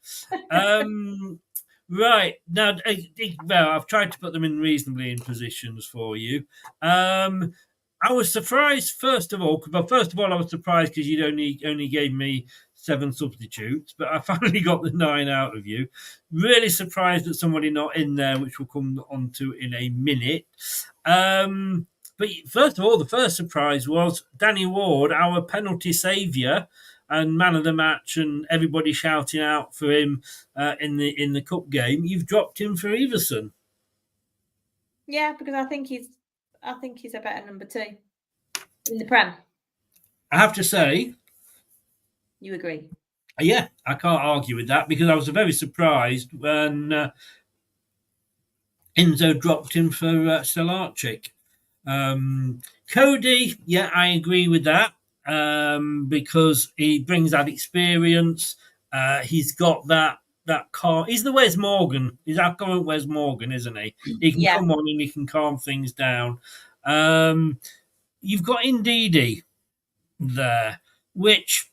Right. Now, I've tried to put them in reasonably in positions for you. I was surprised, first of all, I was surprised because you'd only gave me 7 substitutes, but I finally got the 9 out of you. Really surprised that somebody not in there, which we'll come on to in a minute. But first of all, the first surprise was Danny Ward, our penalty saviour and man of the match, and everybody shouting out for him in the cup game. You've dropped him for Everson. Yeah, because I think he's a better number 2 in the Prem. I have to say, you agree? Yeah, I can't argue with that because I was very surprised when Enzo dropped him for Stelarczyk. Cody, yeah, I agree with that because he brings that experience. He's got that car. He's the Wes Morgan. He's our current Wes Morgan, isn't he? He can come on and he can calm things down. You've got Ndidi there, which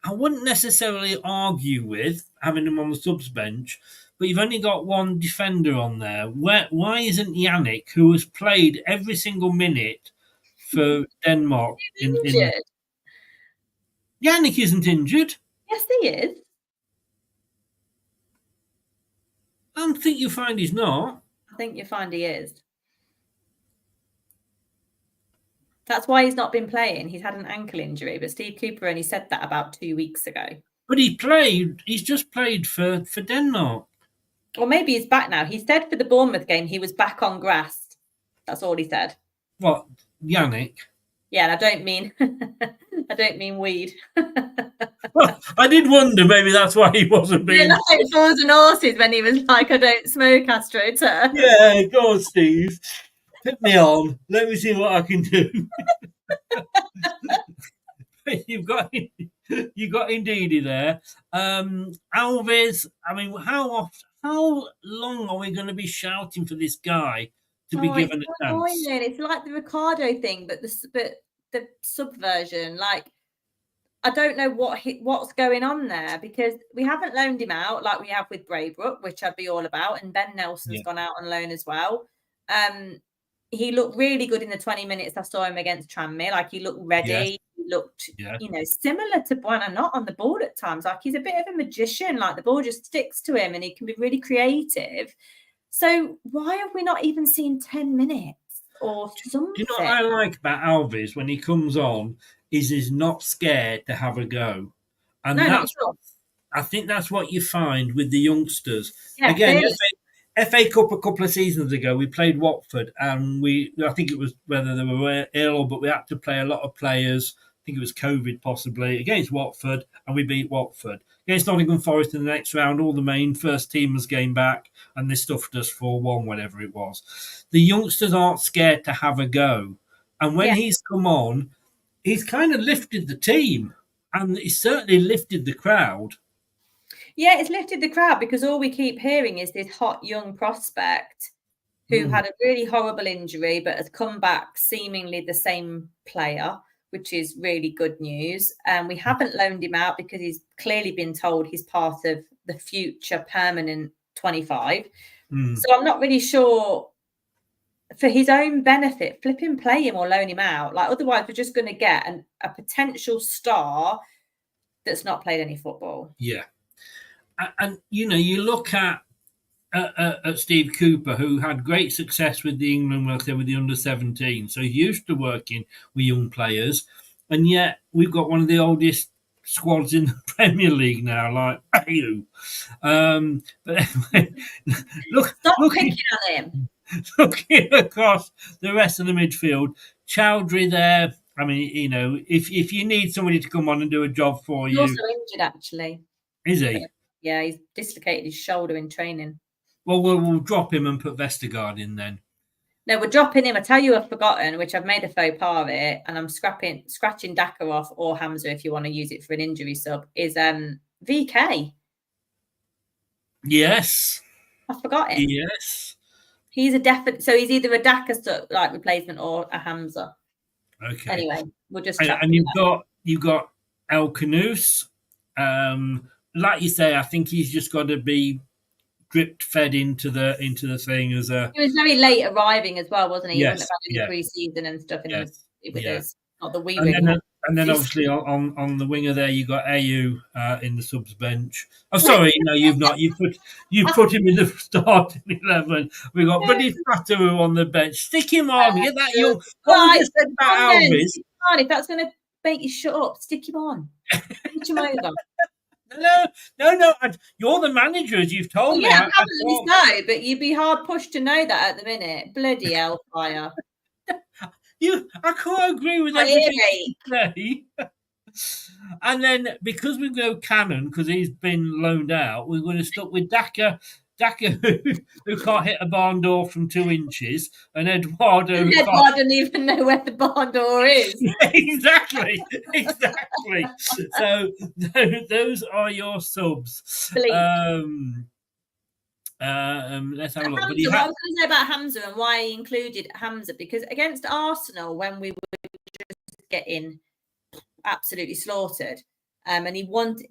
I wouldn't necessarily argue with. having him on the subs bench, but you've only got one defender on there. Why isn't Yannick, who has played every single minute for Denmark? Injured? Yannick isn't injured. Yes, he is. I don't think you'll find he's not. I think you'll find he is. That's why he's not been playing. He's had an ankle injury, but Steve Cooper only said that about 2 weeks ago. But he's just played for Denmark. Or maybe he's back now. He said for the Bournemouth game he was back on grass. That's all he said. What, Yannick? Yeah, and I don't mean weed. Well, I did wonder maybe that's why he wasn't being... like Fours and Horses when he was like, I don't smoke, AstroTurf. Yeah, go on, Steve. Put me on. Let me see what I can do. You got Indeedy there. Alves, I mean, how long are we going to be shouting for this guy to be given a chance? It's like the Ricardo thing, but the subversion. Like, I don't know what's going on there, because we haven't loaned him out like we have with Braybrook, which I'd be all about, and Ben Nelson's gone out on loan as well. He looked really good in the 20 minutes I saw him against Tranmere. Like, he looked ready. Yes. He looked, similar to Buonanotte on the ball at times. Like, he's a bit of a magician. Like, the ball just sticks to him and he can be really creative. So why have we not even seen 10 minutes or something? Do you know what I like about Alves when he comes on is he's not scared to have a go. And I think that's what you find with the youngsters. Yeah, again, FA Cup a couple of seasons ago, we played Watford, and I think it was whether they were ill, but we had to play a lot of players. I think it was COVID possibly, against Watford, and we beat Watford. Against Nottingham Forest in the next round, all the main first teamers came back, and they stuffed us 4-1, whatever it was. The youngsters aren't scared to have a go. And when he's come on, he's kind of lifted the team, and he's certainly lifted the crowd. Yeah, it's lifted the crowd, because all we keep hearing is this hot young prospect who had a really horrible injury but has come back seemingly the same player, which is really good news. And we haven't loaned him out because he's clearly been told he's part of the future permanent 25. So I'm not really sure, for his own benefit, flip him, play him or loan him out. Like, otherwise we're just going to get a potential star that's not played any football. Yeah. And, you look at Steve Cooper, who had great success with the England work there with the under-17. So he's used to working with young players. And yet we've got one of the oldest squads in the Premier League now, like you. But anyway, picking on him. Looking across the rest of the midfield, Chowdhury there. I mean, if you need somebody to come on and do a job for you. He's also injured, actually. Is he? Yeah, he's dislocated his shoulder in training. Well, we'll drop him and put Vestergaard in then. No, we're dropping him. I tell you, I've forgotten, which I've made a faux pas of it, and I'm scratching Daka off, or Hamza if you want to use it for an injury sub, is VK. Yes. I forgot him. Yes. He's a definite. So he's either a Daka like replacement or a Hamza. Okay. Anyway, we'll just. And you've got El Canouse. Like you say, I think he's just got to be drip fed into the thing as a. He was very late arriving as well, wasn't he? Yes, he wouldn't have had any pre-season and stuff in not the wee and then obviously on the winger there you got Ayew in the subs bench. Oh, sorry, no, you've not. You put him in the starting 11. We got Buddy Fratteru on the bench. Stick him on. Get that young. What was said about Alves? If that's going to make you shut up, stick him on. Switch him over. No. You're the manager, as you've told me. Yeah, no, but you'd be hard pushed to know that at the minute. Bloody hellfire. I can't agree with everything you say. And then because we go Cannon, because he's been loaned out, we're going to stick with Daka who can't hit a barn door from 2 inches, and Eduardo doesn't even know where the barn door is. Exactly. So those are your subs. Let's have a look. Hamza, what I was going to say about Hamza and why he included Hamza, because against Arsenal, when we were just getting absolutely slaughtered, And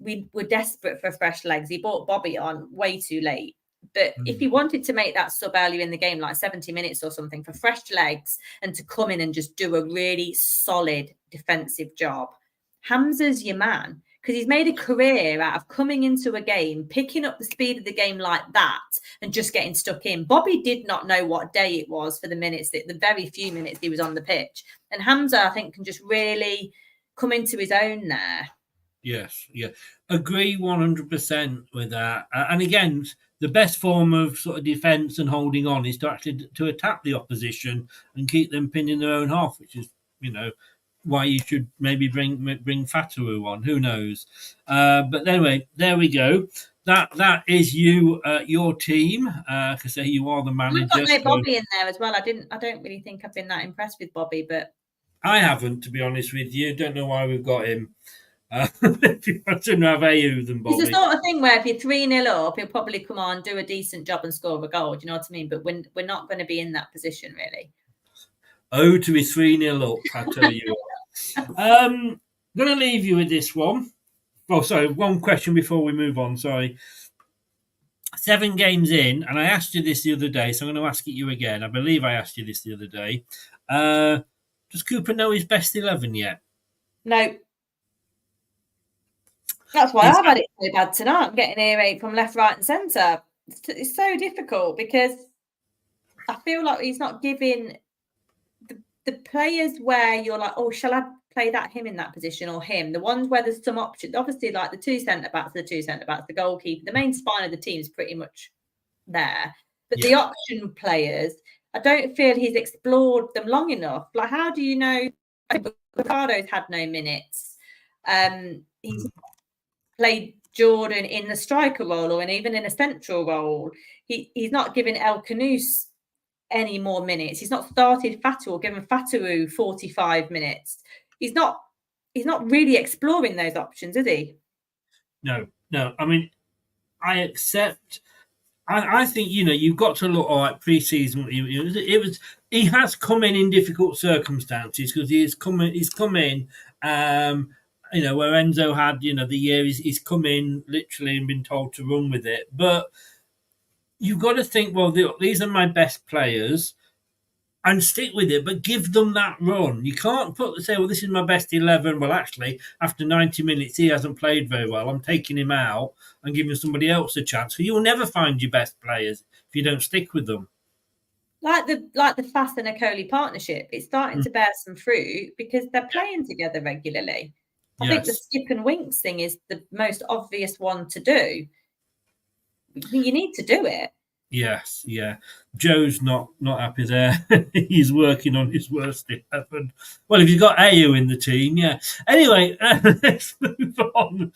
we were desperate for fresh legs. He brought Bobby on way too late. But if he wanted to make that sub earlier in the game, like 70 minutes or something, for fresh legs and to come in and just do a really solid defensive job, Hamza's your man, because he's made a career out of coming into a game, picking up the speed of the game like that and just getting stuck in. Bobby did not know what day it was for the very few minutes he was on the pitch. And Hamza, I think, can just really come into his own there. Yes, yeah. Agree 100% with that. And again, the best form of sort of defence and holding on is to actually to attack the opposition and keep them pinned in their own half, which is, why you should maybe bring Fatawu on. Who knows? But anyway, there we go. That is your team, because you are the manager. I've got no Bobby in there as well. I don't really think I've been that impressed with Bobby, but I haven't, to be honest with you. Don't know why we've got him. If you want to have Ayew than Bobby. It's the sort of thing where if you're 3-0 up, he'll probably come on, do a decent job and score a goal. Do you know what I mean? But we're not going to be in that position, really. Oh, to be 3-0 up, I tell you what. I'm going to leave you with this one. Oh, sorry, one question before we move on. Sorry. 7 games in, and I asked you this the other day, so I'm going to ask it you again. I believe I asked you this the other day. Does Cooper know his best 11 yet? No. That's why I've had it so bad tonight. I'm getting earache from left, right and centre. It's so difficult because I feel like he's not giving the players where you're like, oh, shall I play him in that position or him? The ones where there's some options. Obviously, like the two centre-backs, the goalkeeper, the main spine of the team is pretty much there. But the option players, I don't feel he's explored them long enough. Like, how do you know? Ricardo's had no minutes. He's played Jordan in the striker role or even in a central role. He's not given El Khanous any more minutes. He's not started Fatu or given Fatawu 45 minutes. He's not really exploring those options, is he? No. I mean, I accept. I think you've got to look at pre-season. He has come in difficult circumstances because he's come in. Where Enzo had, the year he's come in literally and been told to run with it. But you've got to think, well, these are my best players and stick with it, but give them that run. You can't say, well, this is my best 11. Well, actually, after 90 minutes, he hasn't played very well. I'm taking him out and giving somebody else a chance. So you'll never find your best players if you don't stick with them. Like the Fast and Okoli partnership, it's starting to bear some fruit because they're playing together regularly. I think the skip and winks thing is the most obvious one to do. You need to do it. Yes, yeah. Joe's not happy there. He's working on his worst 11. Well, if you've got Ayew in the team, yeah. Anyway, let's move on.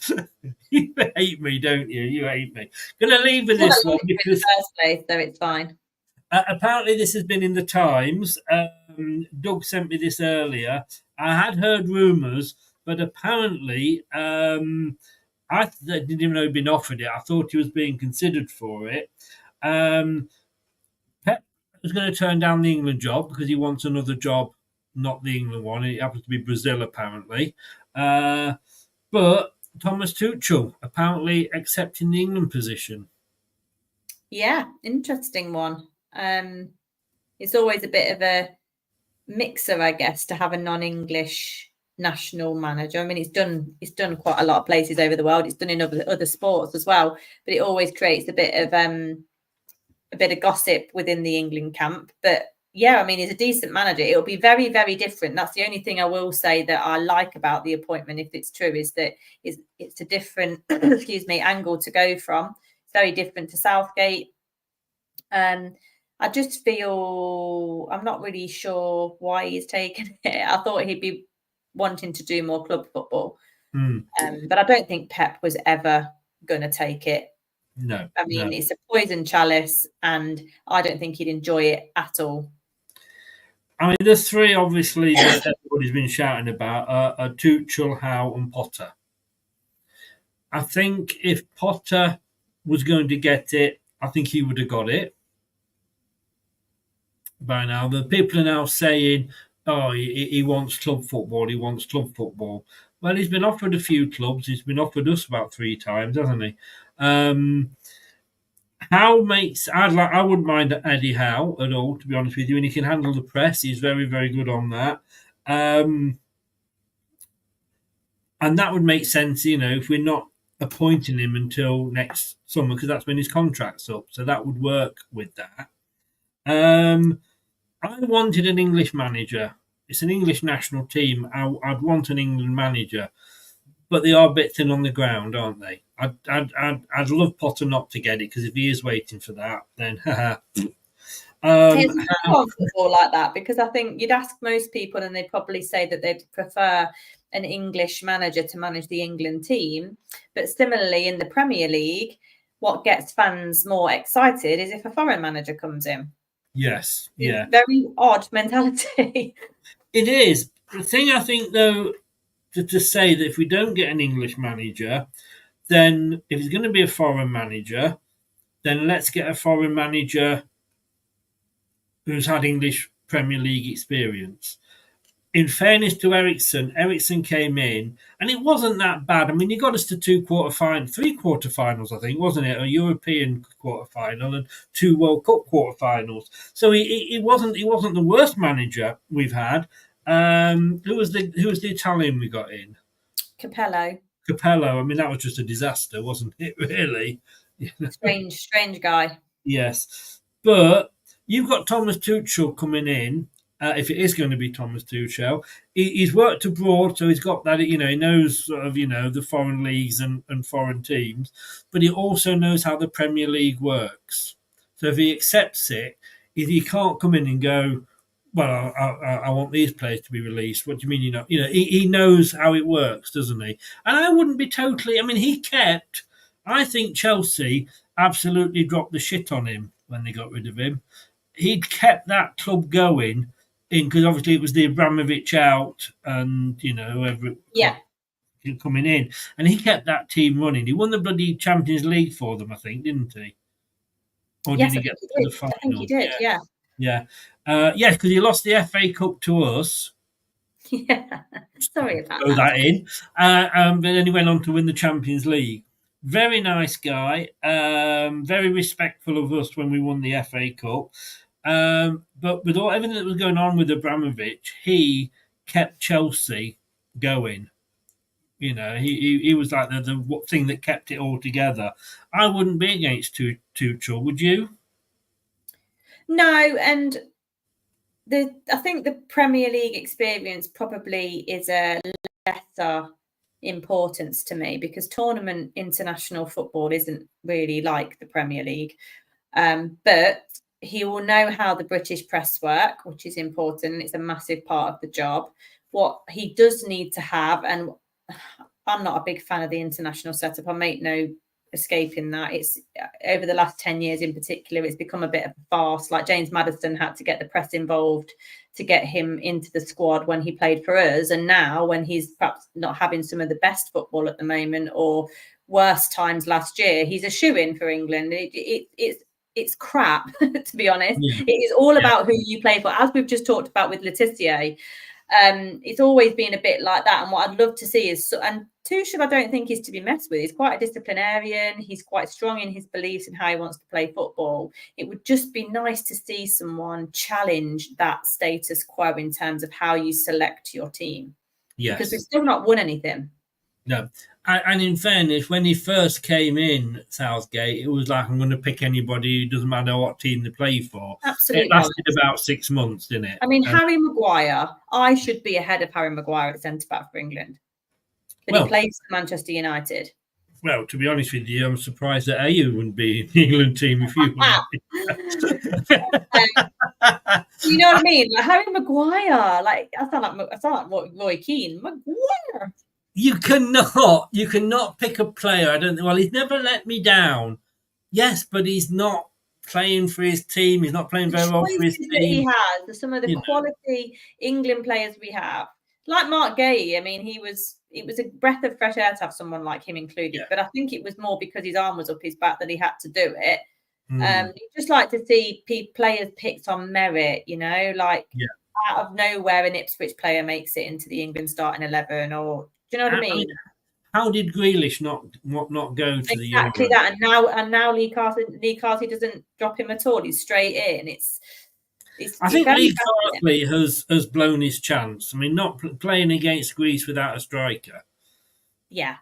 You hate me, don't you? You hate me. Going to leave with this one because in the first place, so it's fine. Apparently, this has been in the Times. Doug sent me this earlier. I had heard rumours. But apparently, I didn't even know he'd been offered it. I thought he was being considered for it. Pep was going to turn down the England job because he wants another job, not the England one. It happens to be Brazil, apparently. But Thomas Tuchel apparently accepting the England position. Yeah, interesting one. It's always a bit of a mixer, I guess, to have a non-English national manager. I mean, it's done quite a lot of places over the world. It's done in other sports as well, but it always creates a bit of gossip within the England camp. But yeah, I mean, he's a decent manager. It'll be very, very different. That's the only thing I will say that I like about the appointment, if it's true, is that it's a different angle to go from. It's very different to Southgate. I just feel I'm not really sure why he's taken it. I thought he'd be wanting to do more club football. But I don't think Pep was ever going to take it. No. I mean, it's a poison chalice and I don't think he'd enjoy it at all. I mean, the three, obviously, that everybody's been shouting about are Tuchel, Howe and Potter. I think if Potter was going to get it, I think he would have got it by now. The people are now saying, oh, he wants club football. He wants club football. Well, he's been offered a few clubs. He's been offered us about 3 times, hasn't he? I wouldn't mind Eddie Howe at all, to be honest with you, and he can handle the press. He's very, very good on that. And that would make sense, if we're not appointing him until next summer, because that's when his contract's up. So that would work with that. I wanted an English manager. It's an English national team. I'd want an England manager, but they are a bit thin on the ground, aren't they? I'd love Potter not to get it, because if he is waiting for that, then it's not football like that, because I think you'd ask most people and they'd probably say that they'd prefer an English manager to manage the England team. But similarly, in the Premier League, what gets fans more excited is if a foreign manager comes in. Yes, yeah. Very odd mentality. It is. The thing I think, though, to say that if we don't get an English manager, then if it's going to be a foreign manager, then let's get a foreign manager who's had English Premier League experience. In fairness to Ericsson came in, and it wasn't that bad. I mean, he got us to 3 quarterfinals, I think, wasn't it? A European quarterfinal and 2 World Cup quarterfinals. So he wasn't the worst manager we've had. Who was the Italian we got in? Capello. I mean, that was just a disaster, wasn't it? Really, strange guy. Yes, but you've got Thomas Tuchel coming in. If it is going to be Thomas Tuchel, he's worked abroad, so he's got that. He knows sort of the foreign leagues and foreign teams, but he also knows how the Premier League works. So if he accepts it, he can't come in and go, well, I want these players to be released. What do you mean? He knows how it works, doesn't he? And I wouldn't be totally. I mean, I think Chelsea absolutely dropped the shit on him when they got rid of him. He'd kept that club going. Because obviously it was the Abramovich out and, whoever coming in. And he kept that team running. He won the bloody Champions League for them, I think, didn't he? Or yes, did he get to the final? I think he did, yeah. Yeah. Yes, because he lost the FA Cup to us. Yeah, sorry about that. That in. But then he went on to win the Champions League. Very nice guy. Very respectful of us when we won the FA Cup. But with everything that was going on with Abramovich, he kept Chelsea going. He was like the thing that kept it all together. I wouldn't be against Tuchel, would you? No, and I think the Premier League experience probably is a lesser importance to me, because tournament international football isn't really like the Premier League. But he will know how the British press work, which is important. It's a massive part of the job. What he does need to have, and I'm not a big fan of the international setup. I make no escaping that. It's over the last 10 years in particular, it's become a bit of a farce. Like James Maddison had to get the press involved to get him into the squad when he played for us. And now when he's perhaps not having some of the best football at the moment or worse times last year, he's a shoo-in for England. It's crap, to be honest. Yeah. It is all about who you play for. As we've just talked about with Laetitia, it's always been a bit like that. And what I'd love to see is, and Tuchel, I don't think is to be messed with. He's quite a disciplinarian. He's quite strong in his beliefs and how he wants to play football. It would just be nice to see someone challenge that status quo in terms of how you select your team. Yes. Because we've still not won anything. No. And in fairness, when he first came in, Southgate, it was like, I'm going to pick anybody, it doesn't matter what team they play for. Absolutely. It lasted about 6 months, didn't it? I mean, Harry Maguire, I should be ahead of Harry Maguire at centre-back for England. But he plays for Manchester United. Well, to be honest with you, I'm surprised that Ayew wouldn't be in the England team if you you know what I mean? Like Harry Maguire, I sound like Roy Keane. Maguire. You cannot pick a player. I don't. Well, he's never let me down. Yes, but he's not playing for his team. He's not playing very well for his team. He has some of the quality England players we have, like Mark Gay. I mean, it was a breath of fresh air to have someone like him included. Yeah. But I think it was more because his arm was up his back that he had to do it. You just like to see players picked on merit. out of nowhere an Ipswich player makes it into the England starting 11, or do you know what I mean? How did Grealish not go to the Euros? Exactly that, and now Lee Carthy doesn't drop him at all. He's straight in. I think Lee Carthy has blown his chance. I mean, not playing against Greece without a striker. Yeah.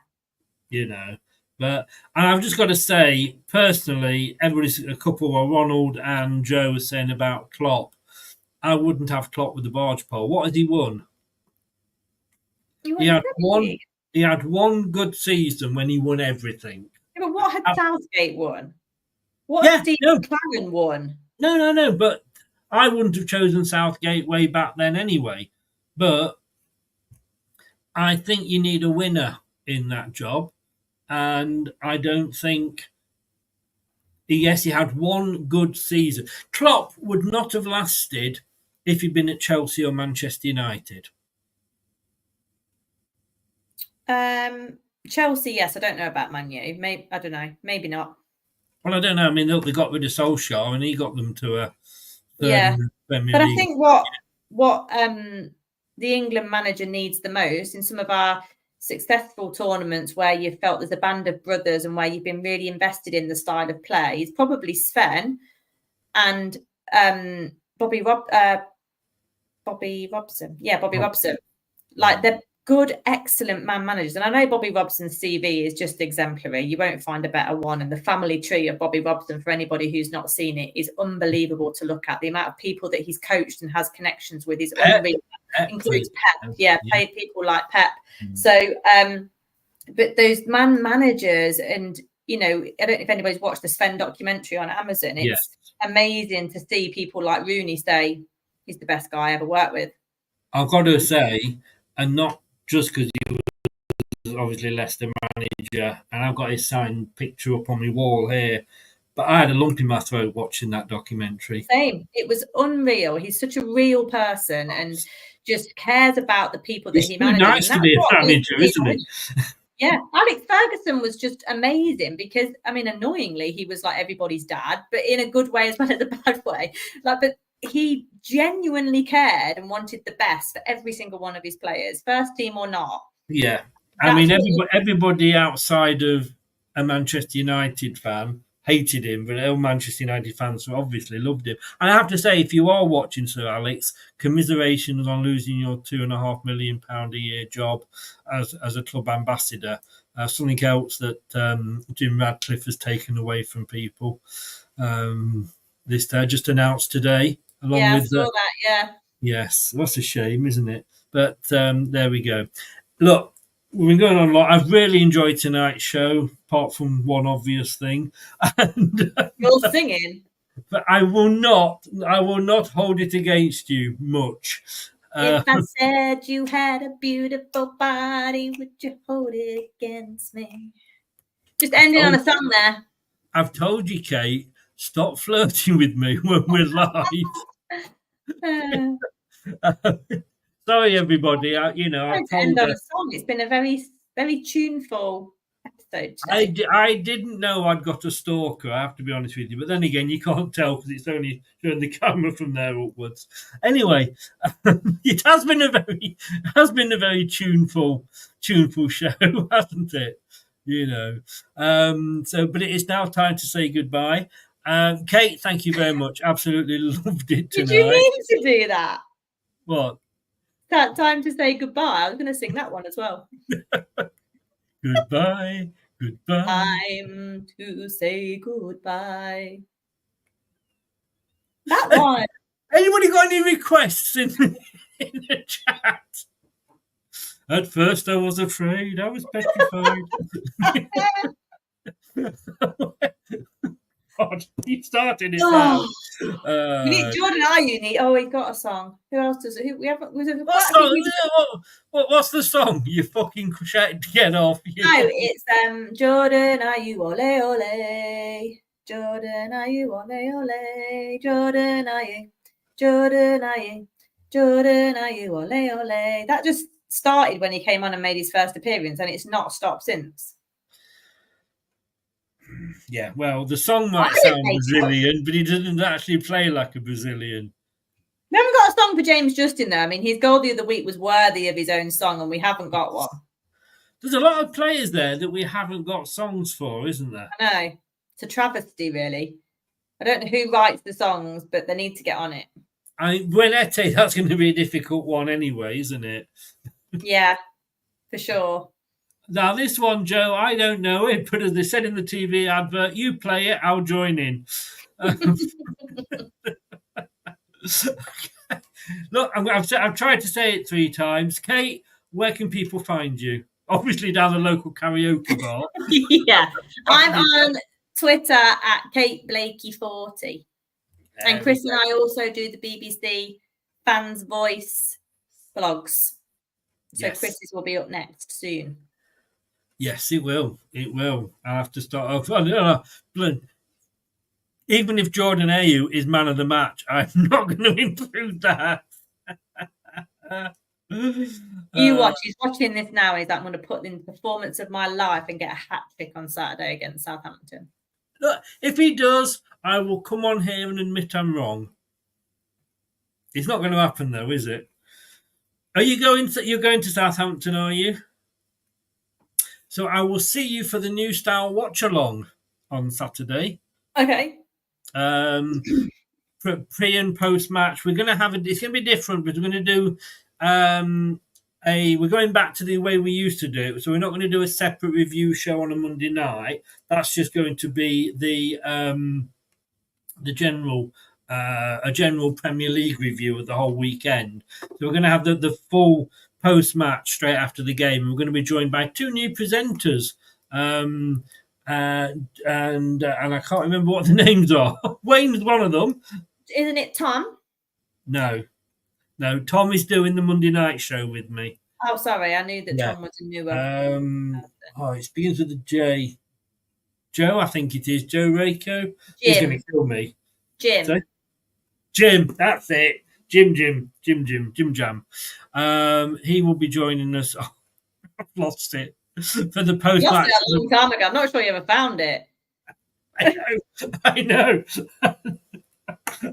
You know, and I've just got to say, personally, a couple of Ronald and Joe were saying about Klopp. I wouldn't have Klopp with the barge pole. What has he won? He had one good season when he won everything. Yeah, but what had Southgate won? What had Steve McLaren won? No. But I wouldn't have chosen Southgate way back then anyway. But I think you need a winner in that job. And I don't think... Yes, he had one good season. Klopp would not have lasted if he'd been at Chelsea or Manchester United. Chelsea, yes. I don't know about Man U. Maybe, I don't know. Maybe not. Well, I don't know. I mean, they got rid of Solskjaer and he got them to a Premier But League. I think what the England manager needs the most in some of our successful tournaments where you felt there's a band of brothers and where you've been really invested in the style of play is probably Sven and Bobby Robson. Yeah, Bobby Robson. Like, they're good, excellent man managers. And I know Bobby Robson's CV is just exemplary. You won't find a better one. And the family tree of Bobby Robson, for anybody who's not seen it, is unbelievable to look at. The amount of people that he's coached and has connections with is unreal. Includes Pep. Yeah, people like Pep. So, but those man managers, and, you know, I don't know if anybody's watched the Sven documentary on Amazon. It's amazing to see people like Rooney say he's the best guy I ever worked with. I've got to say, and not just because he was obviously Leicester manager, and I've got his signed picture up on my wall here, but I had a lump in my throat watching that documentary. Same. It was unreal. He's such a real person and just cares about the people that he manages. It's nice to be a manager, isn't it? Yeah. Alex Ferguson was just amazing because, I mean, annoyingly, he was like everybody's dad, but in a good way as well as a bad way. Like, but he genuinely cared and wanted the best for every single one of his players, first team or not. Yeah. I mean, everybody outside of a Manchester United fan hated him, but all Manchester United fans obviously loved him. And I have to say, if you are watching Sir Alex, commiserations on losing your £2.5 million a year job as a club ambassador. Something else that Jim Radcliffe has taken away from people. This just announced today. I saw that, yeah. Yes, that's a shame, isn't it? But there we go. Look, we've been going on a lot. I've really enjoyed tonight's show, apart from one obvious thing. And, you're singing. But I will not hold it against you much. If I said you had a beautiful body, would you hold it against me? Just ending on a song there. I've told you, Kate, stop flirting with me when we're live. Sorry, everybody. I've told end on a song. It's been a very, very tuneful episode today. I didn't know I'd got a stalker, I have to be honest with you. But then again, you can't tell because it's only showing the camera from there upwards. Anyway, it has been a very tuneful show, hasn't it? But it is now time to say goodbye. Kate, thank you very much. Absolutely loved it tonight. Did you mean to do that? What? That time to say goodbye. I was going to sing that one as well. Goodbye. Time to say goodbye. That one. Anybody got any requests in the chat? At first I was afraid. I was petrified. God, he started it now. You need Jordan, he's got a song. Who else does it? What's the song? You fucking shouted to get off. No, it's Jordan, are you ole ole? Jordan, are you ole ole? Jordan, are you? Jordan, are you? Jordan, are you ole ole? That just started when he came on and made his first appearance, and it's not stopped since. Yeah, well, the song might sound Brazilian, but he doesn't actually play like a Brazilian. We haven't got a song for James Justin, though. I mean, his goal the other week was worthy of his own song, and we haven't got one. There's a lot of players there that we haven't got songs for, isn't there? I know. It's a travesty, really. I don't know who writes the songs, but they need to get on it. Buenete, that's going to be a difficult one anyway, isn't it? Yeah, for sure. Now, this one, Joe, I don't know it, but as they said in the TV advert, you play it, I'll join in. Look, I've tried to say it 3 times. Kate, where can people find you? Obviously down the local karaoke bar. Yeah. I'm on Twitter at Kate Blakey40. And Chris and I also do the BBC Fans Voice blogs. So Yes. Chris's will be up next soon. Yes, it will. It will. I'll have to start off. Even if Jordan Ayew is man of the match, I'm not going to include that. You watch. He's watching this now. He's like, I'm going to put in the performance of my life and get a hat trick on Saturday against Southampton. Look, if he does, I will come on here and admit I'm wrong. It's not going to happen, though, is it? Are you going to? You're going to Southampton, are you? So I will see you for the new style watch along on Saturday. Okay. Pre and post match, we're going to have it's going to be different, but we're going to do we're going back to the way we used to do it. So we're not going to do a separate review show on a Monday night. That's just going to be the general a general Premier League review of the whole weekend. So we're going to have the full post match straight after the game. We're going to be joined by 2 new presenters. And I can't remember what the names are. Wayne's one of them. Isn't it Tom? No. Tom is doing the Monday night show with me. Oh, sorry. I knew that Tom was a newer. It begins with a J. Joe, I think it is. Joe Rako. He's going to kill me. Jim. So, Jim, that's it. Jim Jam. He will be joining us. Oh, I've lost it. For the post match. You lost it a long time ago. I'm not sure you ever found it. I know.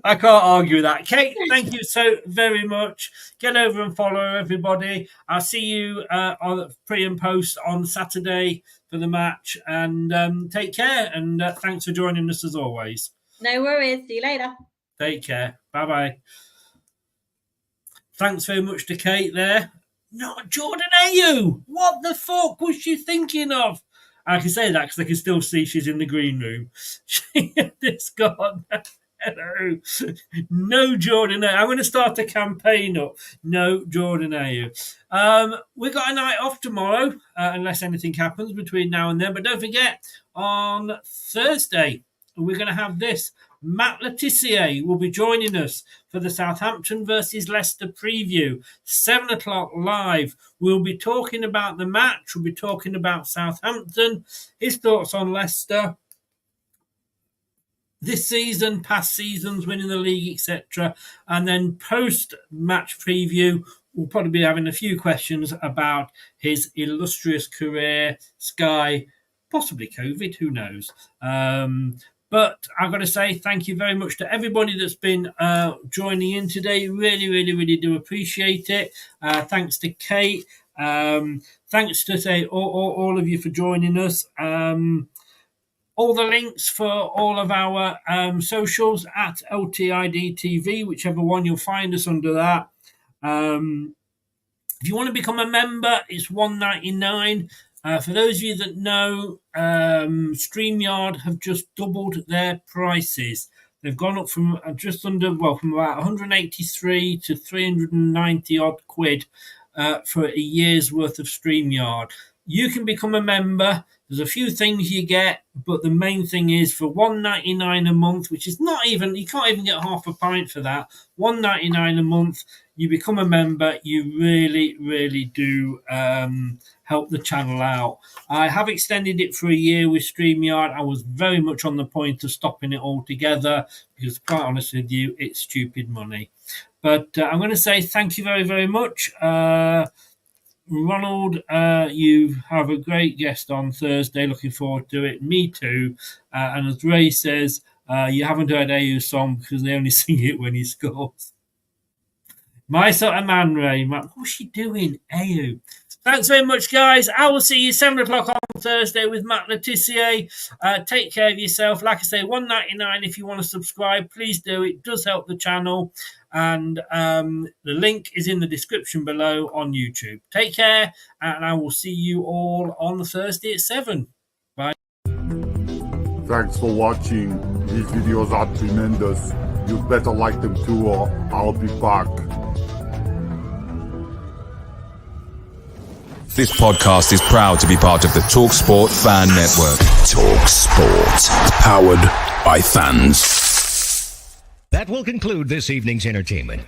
I can't argue with that. Kate, thank you so very much. Get over and follow everybody. I'll see you on pre and post on Saturday for the match. And take care. And thanks for joining us as always. No worries. See you later. Take care. Bye-bye. Thanks very much to Kate there. Not Jordan Ayew. What the fuck was she thinking of? I can say that because I can still see she's in the green room. This God. Hello. No Jordan Ayew. I'm going to start a campaign up. No Jordan Ayew. We've got a night off tomorrow, unless anything happens between now and then. But don't forget, on Thursday, we're going to have this. Matt Letitia will be joining us for the Southampton versus Leicester preview. 7 o'clock live. We'll be talking about the match. We'll be talking about Southampton, his thoughts on Leicester this season, past seasons, winning the league, etc. And then post-match preview, we'll probably be having a few questions about his illustrious career, Sky, possibly COVID, who knows. But I've got to say thank you very much to everybody that's been joining in today. Really, really, really do appreciate it. Thanks to Kate. Thanks to say all of you for joining us. All the links for all of our socials at LTIDTV, whichever one you'll find us under that. If you want to become a member, it's $1.99. For those of you that know, StreamYard have just doubled their prices. They've gone up from from about 183 to 390 odd quid for a year's worth of StreamYard. You can become a member. There's a few things you get, but the main thing is for $1.99 a month, which is not even, you can't even get half a pint for that. $1.99 a month, you become a member. You really, really do help the channel out. I have extended it for a year with StreamYard. I was very much on the point of stopping it altogether because, quite honest with you, it's stupid money. But I'm going to say thank you very, very much. Ronald, you have a great guest on Thursday. Looking forward to it. Me too. And as Ray says, you haven't heard Ayew's song because they only sing it when he scores. My sort of man, Ray. What's she doing? Ayu. Thanks very much, guys. I will see you 7 o'clock on Thursday with Matt Letitia. Take care of yourself. Like I say, $1.99 if you want to subscribe. Please do. It does help the channel. And the link is in the description below on YouTube. Take care, and I will see you all on Thursday at 7. Bye. Thanks for watching. These videos are tremendous. You'd better like them too, or I'll be back. This podcast is proud to be part of the TalkSport Fan Network. TalkSport. Powered by fans. That will conclude this evening's entertainment.